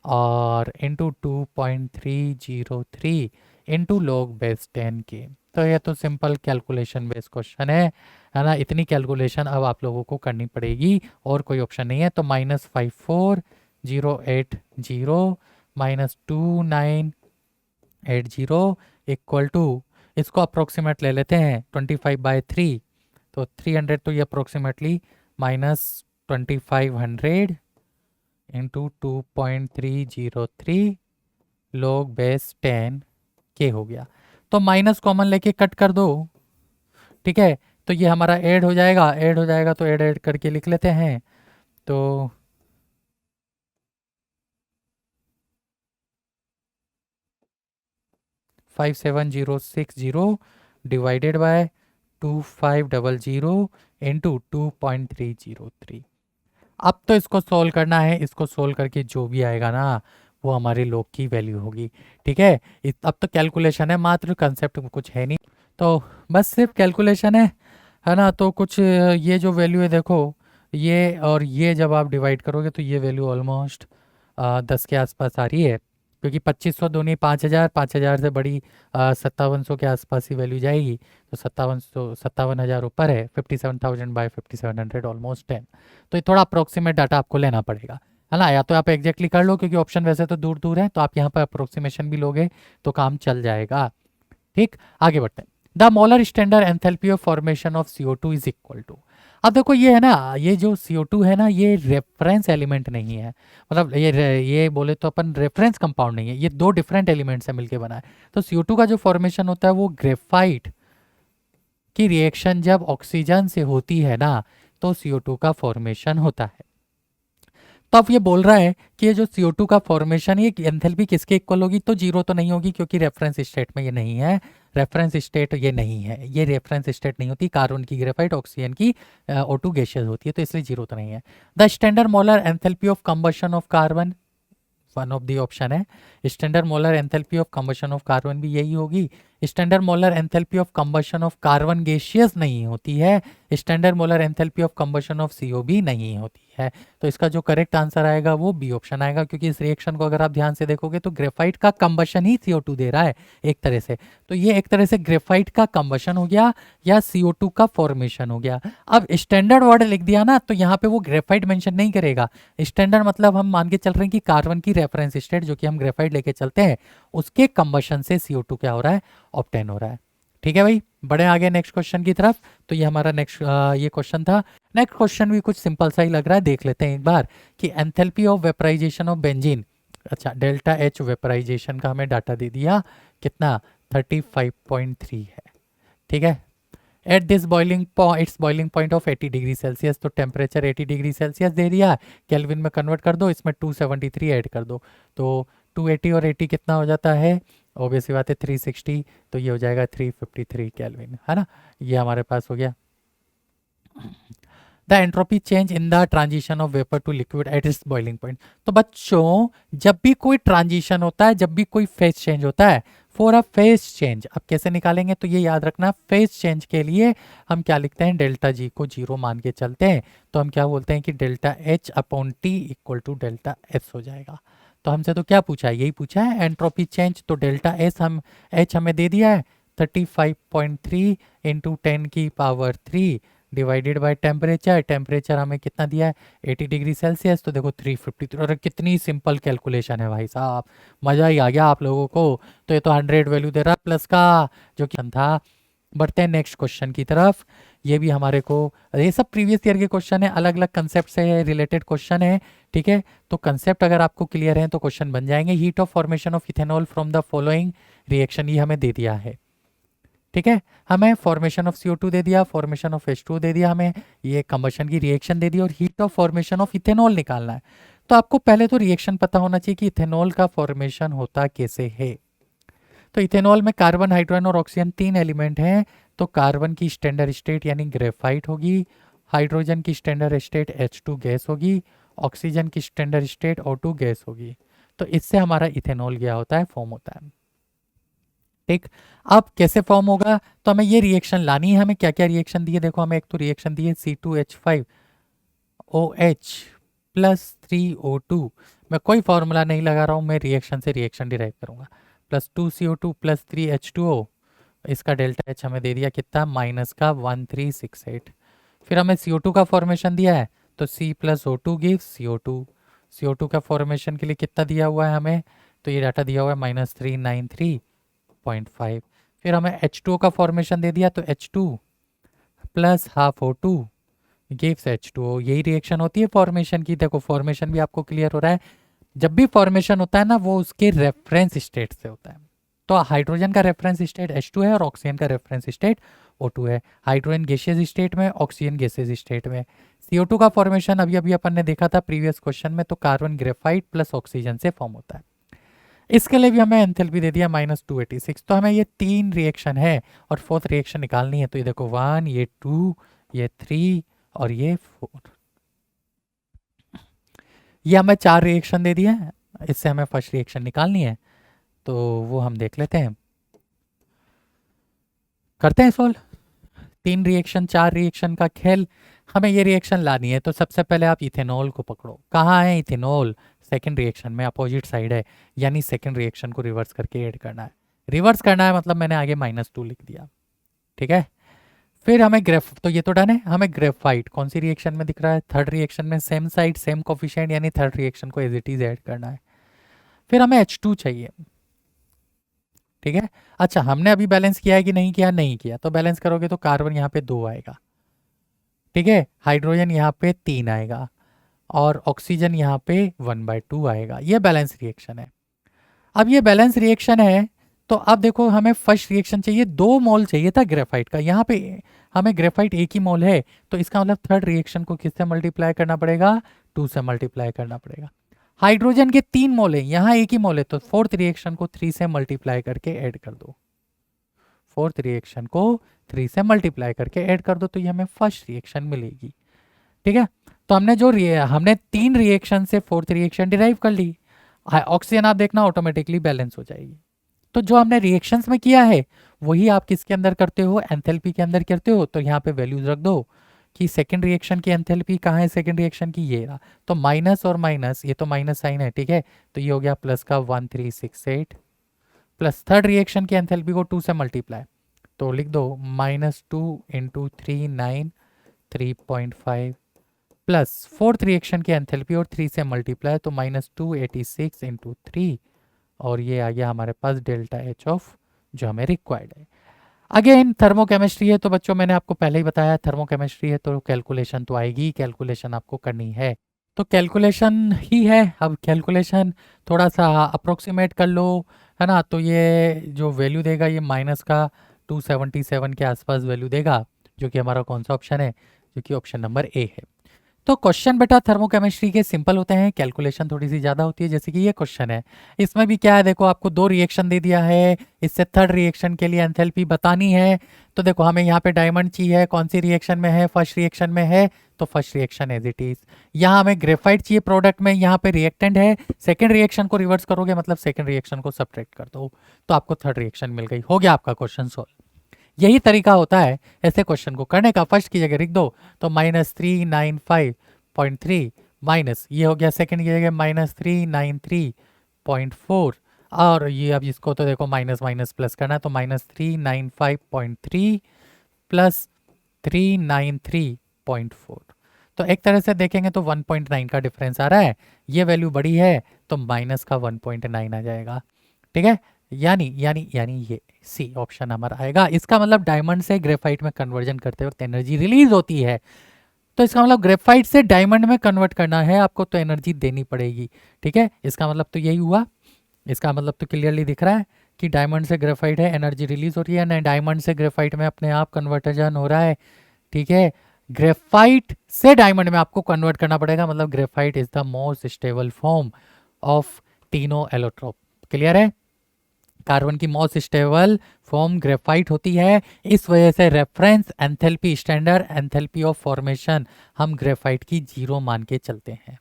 और इंटू 2.303 इंटू लॉग बेस 10 के। तो ये तो सिंपल कैलकुलेशन बेस्ड क्वेश्चन है ना। इतनी कैलकुलेशन अब आप लोगों को करनी पड़ेगी, और कोई ऑप्शन नहीं है। तो -54080 -2980 इक्वल टू, इसको अप्रोक्सीमेट ले लेते हैं 25/3, तो 300, तो ये अप्रोक्सीमेटली -2500 इंटू 2.303 लॉग बेस 10 के हो गया। तो माइनस कॉमन लेके कट कर दो, ठीक है, तो ये हमारा ऐड हो जाएगा, ऐड हो जाएगा, तो ऐड करके लिख लेते हैं। तो 57060 डिवाइडेड बाय 2500 इंटू 2.303। अब तो इसको सोल्व करना है, इसको सोल्व करके जो भी आएगा ना वो हमारे लॉग की वैल्यू होगी। ठीक है, अब तो कैलकुलेशन है मात्र, कंसेप्ट कुछ है नहीं, तो बस सिर्फ कैलकुलेशन है ना। तो कुछ ये जो वैल्यू है देखो, ये और ये जब आप डिवाइड करोगे तो ये वैल्यू ऑलमोस्ट 10 के आसपास आ रही है, क्योंकि 2500 दूनी 5000, 5000 से बड़ी 5700 के आसपास ही वैल्यू जाएगी। तो 57,000 ऊपर है, 57,000 बाई 5700 ऑलमोस्ट 10। तो ये थोड़ा अप्रोक्सीमेट डाटा आपको लेना पड़ेगा, है ना। या तो आप एग्जैक्टली कर लो, क्योंकि ऑप्शन वैसे तो दूर दूर है, तो आप यहाँ पर अप्रोक्सीमेशन भी लोगे तो काम चल जाएगा। ठीक, आगे बढ़ते हैं। The molar standard enthalpy of formation of CO2 is equal to. अब देखो ये है ना, ये जो CO2 है ना, ये रेफरेंस एलिमेंट नहीं है, मतलब ये बोले तो अपन रेफरेंस कंपाउंड नहीं है, ये दो डिफरेंट एलिमेंट से मिलके बना है। तो CO2 का जो फॉर्मेशन होता है वो ग्रेफाइट की रिएक्शन जब ऑक्सीजन से होती है ना, तो CO2 का फॉर्मेशन होता है। तो अब ये बोल रहा है कि ये जो CO2 का फॉर्मेशन, ये एंथैल्पी किसके इक्वल होगी, तो जीरो तो नहीं होगी, क्योंकि रेफरेंस स्टेट में ये नहीं है, रेफरेंस स्टेट ये नहीं है, ये रेफरेंस स्टेट नहीं होती, कार्बन की ग्रेफाइट, ऑक्सीजन की O2 गैसेस होती है, तो इसलिए जीरो तो नहीं है। The standard molar enthalpy of combustion of carbon one of the option है। Standard molar enthalpy of combustion of carbon भी यही होगी। Standard molar enthalpy of combustion of carbon gaseous नहीं होती है। Standard molar enthalpy of combustion of CO भी नहीं होती है। तो इसका जो करेक्ट आंसर आएगा वो बी ऑप्शन आएगा, क्योंकि इस रिएक्शन को अगर आप ध्यान से देखोगे तो ग्रेफाइट का कंबशन ही CO2 दे रहा है एक तरह से। तो ये एक तरह से ग्रेफाइट का कंबशन हो गया या CO2 का फॉर्मेशन हो गया। अब स्टैंडर्ड वर्ड लिख दिया ना, तो यहाँ पे वो ग्रेफाइट मेंशन नहीं करेगा। स्टैंडर्ड मतलब हम मान के चल रहे हैं कि कार्बन की रेफरेंस स्टेट जो कि हम ग्रेफाइट लेके चलते हैं उसके कंबशन से CO2 क्या हो रहा है, ऑब्टेन हो रहा है। ठीक है भाई, बढ़े आगे नेक्स्ट क्वेश्चन की तरफ। तो ये हमारा नेक्स्ट ये क्वेश्चन था। नेक्स्ट क्वेश्चन भी कुछ सिंपल सा ही लग रहा है, देख लेते हैं एक बार कि enthalpy of vaporization of benzene. अच्छा, डेल्टा एच वेपराइजेशन का हमें डाटा दे दिया, कितना 35.3 है। ठीक है, at this boiling it's boiling point of 80 degree Celsius. तो टेम्परेचर 80 डिग्री सेल्सियस दे दिया, केल्विन में कन्वर्ट कर दो, इसमें 273 ऐड कर दो। तो 280 और 80 कितना हो जाता है, ऑब्वियसली बात है 360, तो ये हो जाएगा 353 केल्विन, है ना। ये हमारे पास हो गया। The entropy change in the transition of vapour to liquid at its boiling point. तो बच्चों जब भी कोई ट्रांजिशन होता है, जब भी कोई फेज चेंज होता है, फॉर अ फेज चेंज, अब कैसे निकालेंगे, तो ये याद रखना, फेज चेंज के लिए हम क्या लिखते हैं, डेल्टा जी को जीरो मान के चलते हैं। तो हम क्या बोलते हैं कि delta H upon T equal to delta S हो जाएगा। तो हमसे तो क्या पूछा है, यही पूछा है एंट्रोपी चेंज। तो डेल्टा एस एच हमें दे दिया है 35.3 into 10⁻³ divided by temperature. Temperature हमें कितना दिया है, 80 डिग्री सेल्सियस। तो देखो 353, और कितनी सिंपल कैलकुलेशन है भाई साहब, मज़ा ही आ गया आप लोगों को। तो ये तो 100 वैल्यू दे रहा है प्लस का, जो कि था। बढ़ते हैं नेक्स्ट क्वेश्चन की तरफ। ये भी हमारे को, ये सब प्रीवियस ईयर के क्वेश्चन है, अलग अलग कंसेप्ट से रिलेटेड क्वेश्चन है। ठीक है, तो कंसेप्ट अगर आपको क्लियर है तो क्वेश्चन बन जाएंगे। Heat of formation of ethanol from the following reaction, ये हमें दे दिया है। ठीक है, हमें फॉर्मेशन ऑफ CO2 दे दिया, फॉर्मेशन ऑफ H2 दे दिया, हमें ये कंबशन की रिएक्शन दे दी, और heat of formation of ethanol निकालना है। तो आपको पहले तो रिएक्शन पता होना चाहिए कि इथेनॉल का फॉर्मेशन होता कैसे है। तो इथेनॉल में कार्बन, हाइड्रोजन और ऑक्सीजन 3 एलिमेंट हैं। तो कार्बन की स्टैंडर्ड स्टेट यानी ग्रेफाइट होगी, हाइड्रोजन की स्टैंडर्ड स्टेट H2 गैस होगी, ऑक्सीजन की स्टैंडर्ड स्टेट O2 गैस होगी। तो इससे हमारा इथेनॉल क्या होता है, फॉर्म होता है। ठीक, अब कैसे फॉर्म होगा, तो हमें ये रिएक्शन लानी है। हमें क्या क्या रिएक्शन दिए, देखो हमें एक तो रिएक्शन दी है C2H5OH प्लस 3O2। मैं कोई फॉर्मूला नहीं लगा रहा हूँ, मैं रिएक्शन से रिएक्शन डिराइव करूंगा। प्लस 2CO2 प्लस 3H2O, इसका डेल्टा एच हमें दे दिया कितना, माइनस का 1368। फिर हमें CO2 का फॉर्मेशन दिया है, तो C plus O2 gives CO2। CO2 का फॉर्मेशन के लिए कितना दिया हुआ है हमें, तो ये डाटा दिया हुआ है -393.5। फिर हमें H2O का फॉर्मेशन दे दिया, तो H2 plus half O2 gives H2O। यही रिएक्शन होती है फॉर्मेशन की। देखो फॉर्मेशन भी आपको क्लियर हो रहा है, जब भी फॉर्मेशन होता है ना वो उसके रेफरेंस स्टेट से होता है। तो हाइड्रोजन का रेफरेंस स्टेट H2 है और ऑक्सीजन का रेफरेंस स्टेट O2 है। हाइड्रोजन गैसियस स्टेट में, ऑक्सीजन गैसियस स्टेट में। CO2 का फॉर्मेशन अभी अभी अपन ने देखा था प्रीवियस क्वेश्चन में, तो कार्बन ग्रेफाइट प्लस ऑक्सीजन से फॉर्म होता है। इसके लिए भी हमें एंथैल्पी दे दिया -286। तो हमें ये 3 रिएक्शन है और 4th रिएक्शन निकालनी है। तो ये देखो 1, ये 2, ये 3 और ये 4। ये हमें 4 रिएक्शन दे दिए हैं, इससे हमें फर्स्ट रिएक्शन निकालनी है। तो वो हम देख लेते हैं, करते हैं सॉल्व। 3 रिएक्शन 4 रिएक्शन का खेल, हमें ये रिएक्शन लानी है। तो सबसे पहले आप इथेनॉल को पकड़ो, कहाँ है इथेनॉल, सेकंड रिएक्शन में अपोजिट साइड है, यानी सेकंड रिएक्शन को रिवर्स करके ऐड करना है। रिवर्स करना है मतलब मैंने आगे -2 लिख दिया। ठीक है, फिर हमें तो ये तो डन है। हमें ग्रेफाइट कौन सी रिएक्शन में दिख रहा है, थर्ड रिएक्शन में, सेम साइड सेम कोफिशिएंट, यानी थर्ड रिएक्शन को एज इट इज ऐड करना है। फिर हमें H2 चाहिए। ठीक है, अच्छा हमने अभी बैलेंस किया है कि नहीं किया, नहीं किया। तो बैलेंस करोगे तो कार्बन यहाँ पे 2 आएगा, ठीक है, हाइड्रोजन यहाँ पे 3 आएगा और ऑक्सीजन यहाँ पे 1/2 आएगा। ये बैलेंस रिएक्शन है। अब ये बैलेंस रिएक्शन है, तो अब देखो हमें फर्स्ट रिएक्शन चाहिए, 2 मोल चाहिए था ग्रेफाइट का, यहाँ पे हमें ग्रेफाइट 1 ही मोल है। तो इसका मतलब थर्ड रिएक्शन को किससे मल्टीप्लाई करना पड़ेगा, 2 से मल्टीप्लाई करना पड़ेगा। हाइड्रोजन के 3 मोल है, यहाँ 1 ही मोल है, तो फोर्थ रिएक्शन को 3 से मल्टीप्लाई करके ऐड कर दो। फोर्थ रिएक्शन को 3 से मल्टीप्लाई करके ऐड कर दो, तो ये हमें फर्स्ट रिएक्शन मिलेगी। ठीक है, तो हमने 3 रिएक्शन से फोर्थ रिएक्शन डिराइव कर ली। ऑक्सीजन आप देखना ऑटोमेटिकली बैलेंस हो जाएगी। तो जो हमने रिएक्शंस में किया है वही आप किसके अंदर करते हो, एंथैल्पी के अंदर करते हो। तो यहाँ पे वैल्यूज रख दो कि सेकेंड रिएक्शन की एंथैल्पी कहाँ है, सेकेंड रिएक्शन की ये रहा। तो माइनस और माइनस, ये तो माइनस साइन है, ठीक है, तो ये हो गया प्लस का 1368 प्लस थर्ड रिएक्शन की एंथैल्पी को 2 से मल्टीप्लाई, तो लिख दो -2 इंटू 393.5 प्लस फोर्थ रिएक्शन की एंथैल्पी और 3 से मल्टीप्लाई, तो -286 इंटू 3, और ये आ गया हमारे पास डेल्टा एच ऑफ जो हमें रिक्वायर्ड है। अगेन थर्मोकेमिस्ट्री है तो बच्चों मैंने आपको पहले ही बताया थर्मोकेमिस्ट्री है तो कैलकुलेशन तो आएगी, कैलकुलेशन आपको करनी है। तो कैलकुलेशन ही है, अब कैलकुलेशन थोड़ा सा अप्रोक्सीमेट कर लो, है ना। तो ये जो वैल्यू देगा ये माइनस का 277 के आसपास वैल्यू देगा, जो कि हमारा कौन सा ऑप्शन है, जो कि ऑप्शन नंबर ए है। तो क्वेश्चन बेटा थर्मोकेमिस्ट्री के सिंपल होते हैं, कैलकुलेशन थोड़ी सी ज़्यादा होती है। जैसे कि ये क्वेश्चन है, इसमें भी क्या है, देखो आपको दो रिएक्शन दे दिया है, इससे थर्ड रिएक्शन के लिए एंथैल्पी बतानी है। तो देखो हमें यहाँ पे डायमंड चाहिए, कौन सी रिएक्शन में है, फर्स्ट रिएक्शन में है, तो first reaction as it is. यहाँ हमें ग्रेफाइट चाहिए प्रोडक्ट में, यहाँ पे रिएक्टेंट है, सेकेंड रिएक्शन को रिवर्स करोगे मतलब सेकेंड रिएक्शन को सब्ट्रैक्ट कर दो, तो आपको थर्ड रिएक्शन मिल गई, हो गया आपका क्वेश्चन सॉल्व। यही तरीका होता है ऐसे क्वेश्चन को करने का। फर्स्ट की जगह लिख दो तो -395.3 माइनस ये हो गया, सेकंड की जगह -393.4, और ये अब इसको तो देखो माइनस माइनस प्लस करना है, तो -395.3 प्लस 393.4। तो एक तरह से देखेंगे तो 1.9 का डिफरेंस आ रहा है, ये वैल्यू बड़ी है तो माइनस का 1.9 आ जाएगा, ठीक है। यानी यानी यानी ये सी ऑप्शन हमारा आएगा। इसका मतलब डायमंड से ग्रेफाइट में कन्वर्जन करते वक्त एनर्जी रिलीज होती है, तो इसका मतलब ग्रेफाइट से डायमंड में कन्वर्ट करना है आपको तो एनर्जी देनी पड़ेगी, ठीक है। इसका मतलब तो यही हुआ, इसका मतलब तो क्लियरली दिख रहा है कि डायमंड से ग्रेफाइट है, एनर्जी रिलीज हो रही है, ना डायमंड से ग्रेफाइट में अपने आप कन्वर्जन हो रहा है, ठीक है। ग्रेफाइट से डायमंड में आपको कन्वर्ट करना पड़ेगा, मतलब graphite is the most stable form of तीनों एलोट्रोप। क्लियर है, कार्बन की मोस्ट स्टेबल फॉर्म ग्रेफाइट होती है, इस वजह से reference enthalpy, standard enthalpy of formation हम ग्रेफाइट की 0 मान के चलते हैं,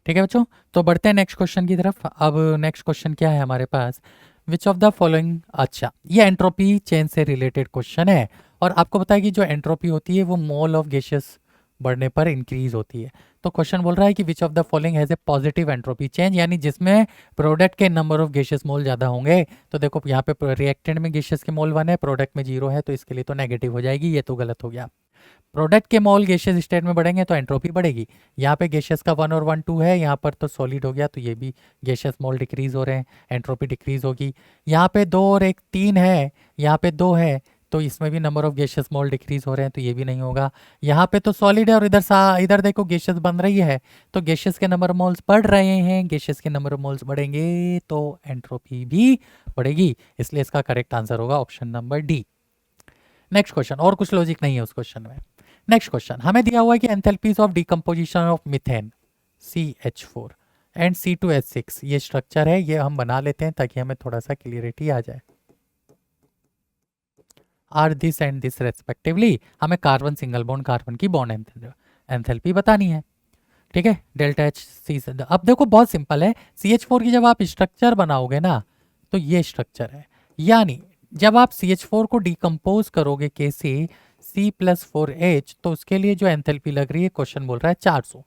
ठीक है बच्चों। तो बढ़ते हैं नेक्स्ट क्वेश्चन की तरफ। अब नेक्स्ट क्वेश्चन क्या है हमारे पास, विच ऑफ द फॉलोइंग, अच्छा ये एंट्रोपी चेंज से रिलेटेड क्वेश्चन है, और आपको पता है कि जो एंट्रोपी होती है वो मोल ऑफ गैसेस बढ़ने पर इंक्रीज होती है। तो क्वेश्चन बोल रहा है कि which of the following has a positive entropy change, यानी जिसमें प्रोडक्ट के नंबर ऑफ गैसेस मोल ज़्यादा होंगे। तो देखो यहाँ पे रिएक्टेंट में गैसेस के मोल 1 है, प्रोडक्ट में 0 है, तो इसके लिए तो नेगेटिव हो जाएगी, ये तो गलत हो गया। प्रोडक्ट के मोल गैसेस स्टेट में बढ़ेंगे तो एंट्रोपी बढ़ेगी। यहाँ पे गैसेस का 1 और 1 2 है, यहाँ पर तो सॉलिड हो गया, तो ये भी गैसेस मोल डिक्रीज हो रहे हैं, एंट्रोपी डिक्रीज होगी। यहाँ पे 2 और 1 3 है, यहाँ पे 2 है, तो इसमें भी number of gases mole decrease हो रहे हैं, तो ये भी नहीं होगा। यहाँ पे तो सॉलिड है और इधर देखो गैसेस बन रही है, तो गैसेस के नंबर मोल्स बढ़ रहे हैं, गैसेस के नंबर मोल्स बढ़ेंगे तो एंट्रोपी भी बढ़ेगी, इसलिए इसका करेक्ट आंसर होगा option number D. Next question, और कुछ लॉजिक नहीं है उस क्वेश्चन में। नेक्स्ट क्वेश्चन हमें दिया हुआ है कि enthalpies of decomposition of methane CH4 and C2H6 ये स्ट्रक्चर है, ये हम बना लेते हैं ताकि हमें थोड़ा सा क्लियरिटी आ जाए। Are this and this respectively, हमें कार्बन सिंगल बॉन्ड कार्बन की बॉन्ड एंथैल्पी बतानी है, ठीक है। डेल्टा एच सी, अब देखो बहुत सिंपल है, CH4 की जब आप स्ट्रक्चर बनाओगे ना तो ये स्ट्रक्चर है, यानी जब आप CH4 को डिकम्पोज करोगे कैसे C+4H, तो उसके लिए जो एंथैल्पी लग रही है, क्वेश्चन बोल रहा है 400,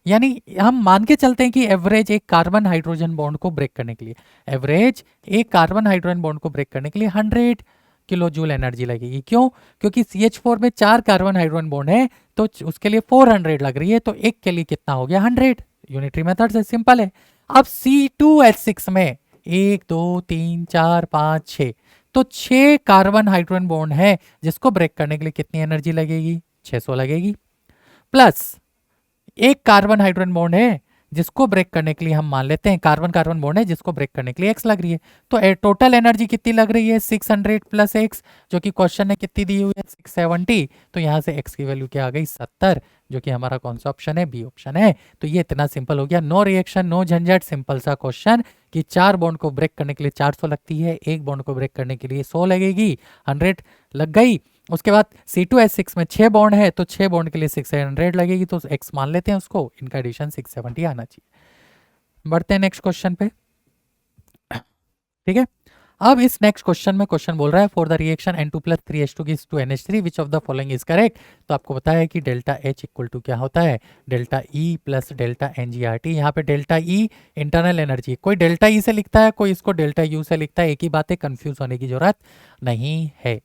यानी हम मान के चलते हैं कि एवरेज एक कार्बन हाइड्रोजन बॉन्ड को ब्रेक करने के लिए, एवरेज एक कार्बन हाइड्रोजन बॉन्ड को ब्रेक करने के लिए 100 किलो जूल एनर्जी लगेगी। क्यों? क्योंकि CH4 में 4 कार्बन हाइड्रोजन बॉन्ड है, तो उसके लिए 400 लग रही है, तो एक के लिए कितना हो गया 100, यूनिटरी मेथड से सिंपल है। अब C2H6 में 1 2 3 4 5 6, तो 6 कार्बन हाइड्रोजन बॉन्ड है, जिसको ब्रेक करने के लिए कितनी एनर्जी लगेगी, 600 लगेगी, प्लस एक कार्बन हाइड्रोजन बॉन्ड है जिसको ब्रेक करने के लिए हम मान लेते हैं कार्बन कार्बन बॉन्ड है जिसको ब्रेक करने के लिए x लग रही है, तो टोटल एनर्जी कितनी लग रही है 600 प्लस x, जो कि क्वेश्चन ने कितनी दी हुई है 670, तो यहाँ से x की वैल्यू क्या आ गई 70, जो कि हमारा कौन सा ऑप्शन है, बी ऑप्शन है। तो ये इतना सिंपल हो गया, नो रिएक्शन नो झंझट, सिंपल सा क्वेश्चन कि 4 बॉन्ड को ब्रेक करने के लिए 400 लगती है, एक बॉन्ड को ब्रेक करने के लिए 100 लगेगी, 100 लग गई। उसके बाद C2H6 में 6 बॉन्ड है, तो 6 बॉन्ड के लिए 600 लगेगी, तो x मान लेते हैं उसको, इनका एडिशन 670 आना चाहिए। बढ़ते हैं नेक्स्ट क्वेश्चन पे। ठीक है। अब इस नेक्स्ट क्वेश्चन में क्वेश्चन बोल रहा है for the reaction N2+3H2 gives to NH3 which of the following is correct. तो आपको पता है कि डेल्टा H इक्वल टू क्या होता है, delta E plus delta NGRT। यहाँ पे डेल्टा E इंटरनल एनर्जी, कोई डेल्टा E से लिखता है, कोई इसको डेल्टा U से लिखता है, एक ही बात है, कंफ्यूज होने की जरूरत नहीं है।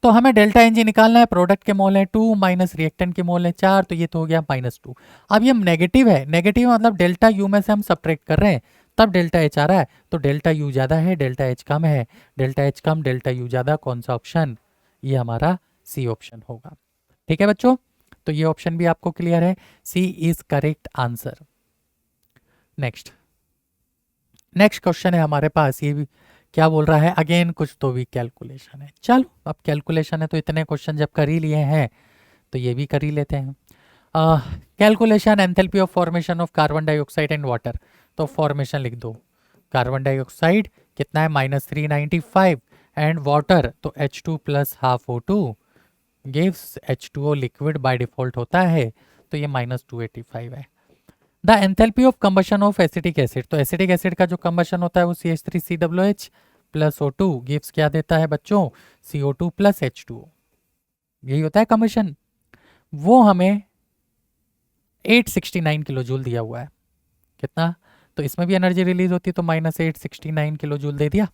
तो हमें डेल्टा एनजी निकालना है, प्रोडक्ट के मोल है 2 माइनस रिएक्टेंट के मोल है 4, तो ये तो हो गया -2। अब ये नेगेटिव है, नेगेटिव मतलब डेल्टा यू में से हम सब्ट्रैक्ट कर रहे हैं तब डेल्टा एच आ रहा है, तो डेल्टा यू ज़्यादा है डेल्टा एच कम है, डेल्टा एच कम डेल्टा यू ज़्यादा, कौन सा ऑप्शन, ये हमारा सी ऑप्शन होगा। ठीक है बच्चों, तो ये ऑप्शन भी आपको क्लियर है, C is correct answer. Next next question है हमारे पास, ये भी क्या बोल रहा है, अगेन कुछ तो भी कैलकुलेशन है। चलो अब कैलकुलेशन है तो इतने क्वेश्चन जब कर ही लिए हैं तो ये भी कर ही लेते हैं। Calculation enthalpy of formation of carbon dioxide and water, तो फॉर्मेशन लिख दो, कार्बन डाइऑक्साइड कितना है -395 एंड वाटर तो H2 plus half O2 gives H2O liquid by default होता है, तो ये -285 है। The enthalpy of combustion of acetic acid, तो एसिटिक एसिड का जो कंबशन होता है वो CH3COOH प्लस O2 गिव्स क्या देता है बच्चों, CO2 प्लस H2O, यही होता है कंबशन। वो हमें 869 किलो जूल दिया हुआ है, कितना, तो इसमें भी एनर्जी रिलीज होती है तो -869 किलो जूल दे दिया।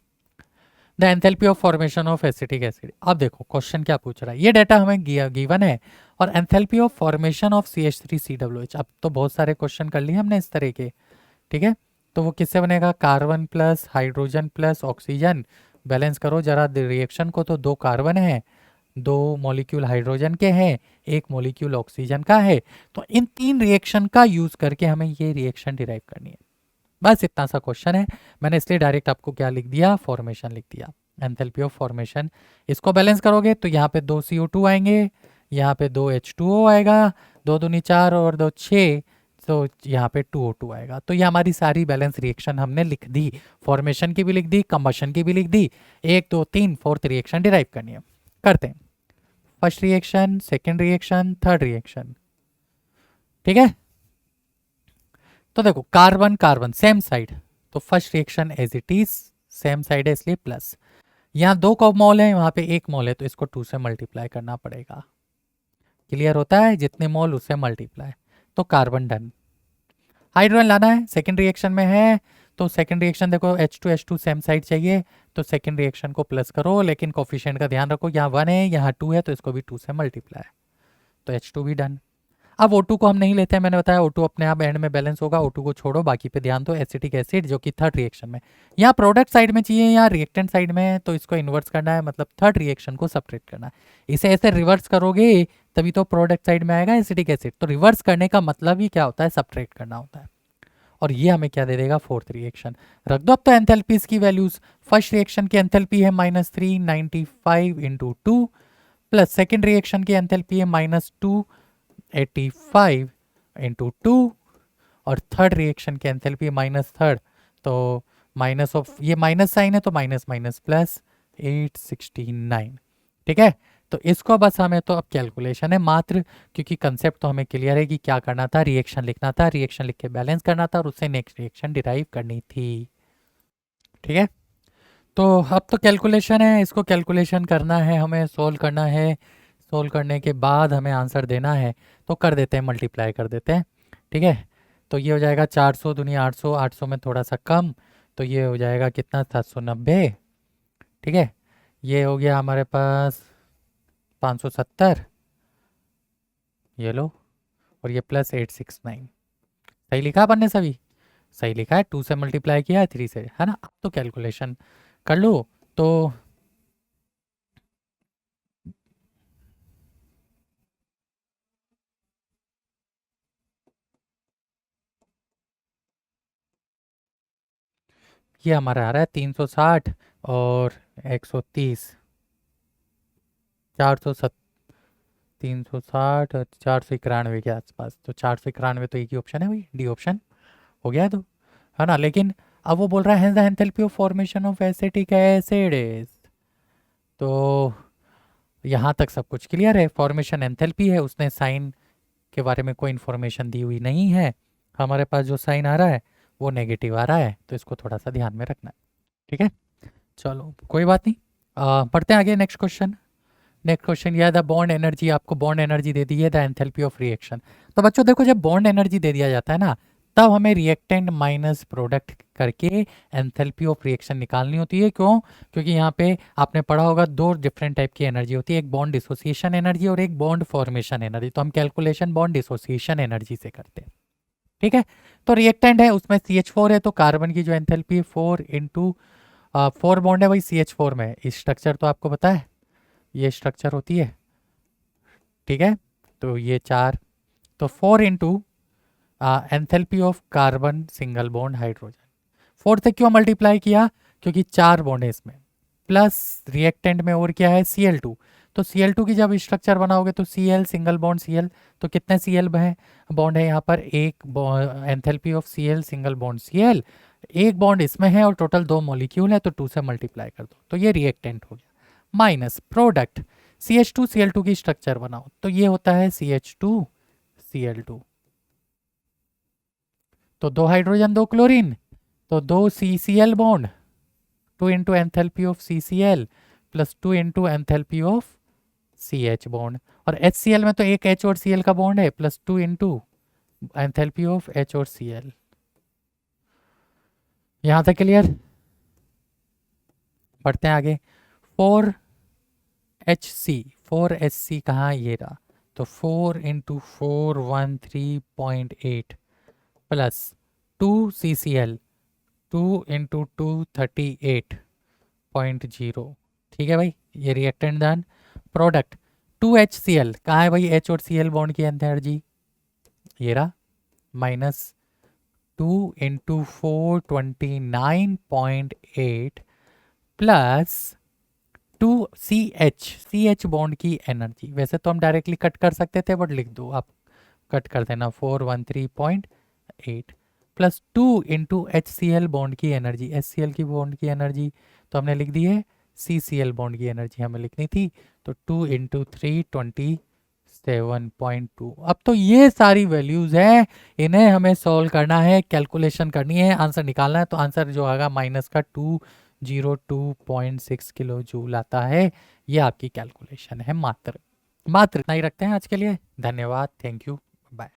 The enthalpy of formation of acetic acid, अब देखो क्वेश्चन क्या पूछ रहा है, ये डाटा हमें गिवन है, और enthalpy of formation of CH3COOH, अब तो बहुत सारे क्वेश्चन कर लिए हमने इस तरह के, ठीक है। तो वो किससे बनेगा, carbon plus hydrogen plus oxygen, balance करो जरा रिएक्शन को, तो 2 कार्बन है, 2 मॉलिक्यूल हाइड्रोजन के हैं, 1 मॉलिक्यूल ऑक्सीजन का है, तो इन 3 रिएक्शन का यूज करके हमें ये रिएक्शन डिराइव करनी है। बस इतना सा क्वेश्चन है, मैंने इसलिए डायरेक्ट आपको क्या लिख दिया, फॉर्मेशन लिख दिया, एंथैल्पी ऑफ फॉर्मेशन। इसको बैलेंस करोगे तो यहाँ पे 2 CO2 आएंगे, यहाँ पे 2 H2O आएगा, 2 दूनी 4 और 2 6, तो यहाँ पे 2 O2 आएगा। तो ये हमारी सारी बैलेंस रिएक्शन हमने लिख दी, फॉर्मेशन की भी लिख दी, कंबशन की भी लिख दी, 1 2 3 4th रिएक्शन डिराइव करनी है। करते हैं, first reaction, second reaction, third reaction, ठीक है। तो देखो कार्बन कार्बन सेम साइड, तो first reaction as it is, same side है इसलिए प्लस, यहाँ 2 का मोल है, वहां पे 1 मोल है, तो इसको 2 से मल्टीप्लाई करना पड़ेगा, क्लियर होता है, जितने मोल उससे मल्टीप्लाई, तो कार्बन डन। हाइड्रोजन लाना है, सेकेंड रिएक्शन में है, तो सेकेंड रिएक्शन देखो H2H2 सेम साइड चाहिए, तो सेकेंड रिएक्शन को प्लस करो, लेकिन कोफिशिएंट का ध्यान रखो, यहाँ 1 है यहाँ 2 है, तो इसको भी 2 से मल्टीप्लाई, तो H2 भी डन। अब O2 को हम नहीं लेते हैं, मैंने बताया O2 अपने आप एंड में बैलेंस होगा, O2 को छोड़ो, बाकी पे ध्यान दो, एसिटिक एसिड जो कि थर्ड रिएक्शन में, यहाँ प्रोडक्ट साइड में चाहिए या रिएक्टेंट साइड में, तो इसको इन्वर्स करना है, मतलब थर्ड रिएक्शन को सब्ट्रैक्ट करना है। इसे ऐसे रिवर्स करोगे तभी तो प्रोडक्ट साइड में आएगा एसिटिक एसिड, तो रिवर्स करने का मतलब ही क्या होता है, सब्ट्रैक्ट करना होता है। और ये हमें क्या दे देगा, फोर्थ रिएक्शन। रख दो अब तो एंथैल्पीज की वैल्यूज, फर्स्ट रिएक्शन की एंथैल्पी है -395 इंटू 2, प्लस सेकेंड रिएक्शन की एंथैल्पी है -285 इंटू 2, और थर्ड रिएक्शन की एंथैल्पी -3, तो माइनस ऑफ ये माइनस साइन है तो माइनस माइनस प्लस 869, ठीक है। तो इसको बस हमें तो अब कैलकुलेशन है मात्र, क्योंकि कंसेप्ट तो हमें क्लियर है कि क्या करना था, रिएक्शन लिखना था, रिएक्शन लिख के बैलेंस करना था और उससे नेक्स्ट रिएक्शन डिराइव करनी थी, ठीक है। तो अब तो कैलकुलेशन है, इसको कैलकुलेशन करना है, हमें सोल्व करना है, सोल्व करने के बाद हमें आंसर देना है, तो कर देते हैं, मल्टीप्लाई कर देते हैं, ठीक है। तो ये हो जाएगा 400 दुनिया 800, 800 में थोड़ा सा कम, तो ये हो जाएगा कितना, 790, ठीक है। ये हो गया हमारे पास 570, ये लो, और ये प्लस 869, सही लिखा अपन ने सभी, सही लिखा है, 2 से मल्टीप्लाई किया है 3 से, है ना। अब तो कैलकुलेशन कर लो, तो ये हमारा आ रहा है 360 और 130, 460, 360 और 491 के आसपास, तो 491 तो एक ही ऑप्शन है भाई, डी ऑप्शन हो गया, तो है ना। लेकिन अब वो बोल रहा है the enthalpy of formation of acetic acid is, तो यहाँ तक सब कुछ क्लियर है, फॉर्मेशन एंथैल्पी है, उसने साइन के बारे में कोई इन्फॉर्मेशन दी हुई नहीं है, हमारे पास जो साइन आ रहा है वो नेगेटिव आ रहा है, तो इसको थोड़ा सा ध्यान में रखना है, ठीक है। चलो कोई बात नहीं, पढ़ते हैं आगे। Next question. नेक्स्ट क्वेश्चन ये है, द बॉन्ड एनर्जी, आपको बॉन्ड एनर्जी दे दी है, द एंथैल्पी ऑफ रिएक्शन। तो बच्चों देखो, जब बॉन्ड एनर्जी दे दिया जाता है ना, तब हमें रिएक्टेंट माइनस प्रोडक्ट करके एंथैल्पी ऑफ रिएक्शन निकालनी होती है। क्यों? क्योंकि यहाँ पे आपने पढ़ा होगा दो डिफरेंट टाइप की एनर्जी होती है, एक बॉन्ड डिसोसिएशन एनर्जी और एक बॉन्ड फॉर्मेशन एनर्जी। तो हम कैलकुलेशन बॉन्ड डिसोसिएशन एनर्जी से करते हैं, ठीक है। तो रिएक्टेंट है, उसमें CH4 है, तो कार्बन की जो एंथैल्पी है 4 × 4 बॉन्ड है भाई CH4 में। इस स्ट्रक्चर तो आपको पता है, ये स्ट्रक्चर होती है, ठीक है। तो ये 4, तो 4 into enthalpy of carbon single bond hydrogen. 4 से क्यों मल्टीप्लाई किया? क्योंकि 4 बॉन्ड है इसमें, प्लस रिएक्टेंट में और क्या है Cl2। तो Cl2 की जब स्ट्रक्चर बनाओगे तो Cl सिंगल बॉन्ड Cl, तो कितने Cl है बॉन्ड है यहाँ पर? एक enthalpy of Cl single bond Cl, एक बॉन्ड इसमें है और टोटल 2 मॉलिक्यूल है, तो 2 से मल्टीप्लाई कर दो, तो ये रिएक्टेंट हो गया। माइनस प्रोडक्ट CH2 Cl2 की स्ट्रक्चर बनाओ, तो ये होता है CH2 Cl2, तो 2 हाइड्रोजन 2 क्लोरीन, तो 2 CCl bond, 2 into enthalpy of CCl plus 2 into enthalpy of CH bond, और HCl में तो एक H और Cl का बॉन्ड है, plus 2 into enthalpy of H और Cl। यहां तक क्लियर? बढ़ते हैं आगे। 4HC कहाँ है? ये रहा। तो 4 इंटू 4 113.8 प्लस 2 CCl 2 इंटू 2 38.0, ठीक है भाई, ये रिएक्टेंट डन। प्रोडक्ट 2HCl कहाँ है भाई? H और Cl बॉन्ड की एनर्जी ये रहा, minus 2 into 429.8 plus 2CH bond की एनर्जी। वैसे तो हम डायरेक्टली कट कर सकते थे, बट लिख दो आप, कट कर देना, 413.8 प्लस 2 इंटू HCl बॉन्ड की एनर्जी, HCl की बॉन्ड की एनर्जी तो हमने लिख दी है, CCl बॉन्ड की एनर्जी हमें लिखनी थी, तो 2 इंटू 327.2। अब तो ये सारी वैल्यूज हैं, इन्हें हमें सॉल्व करना है, कैलकुलेशन करनी है, आंसर निकालना है। तो आंसर जो आएगा माइनस का 202.6 किलो जूल आता है। ये आपकी कैलकुलेशन है। मात्र इतना ही रखते हैं आज के लिए। धन्यवाद, थैंक यू, बाय।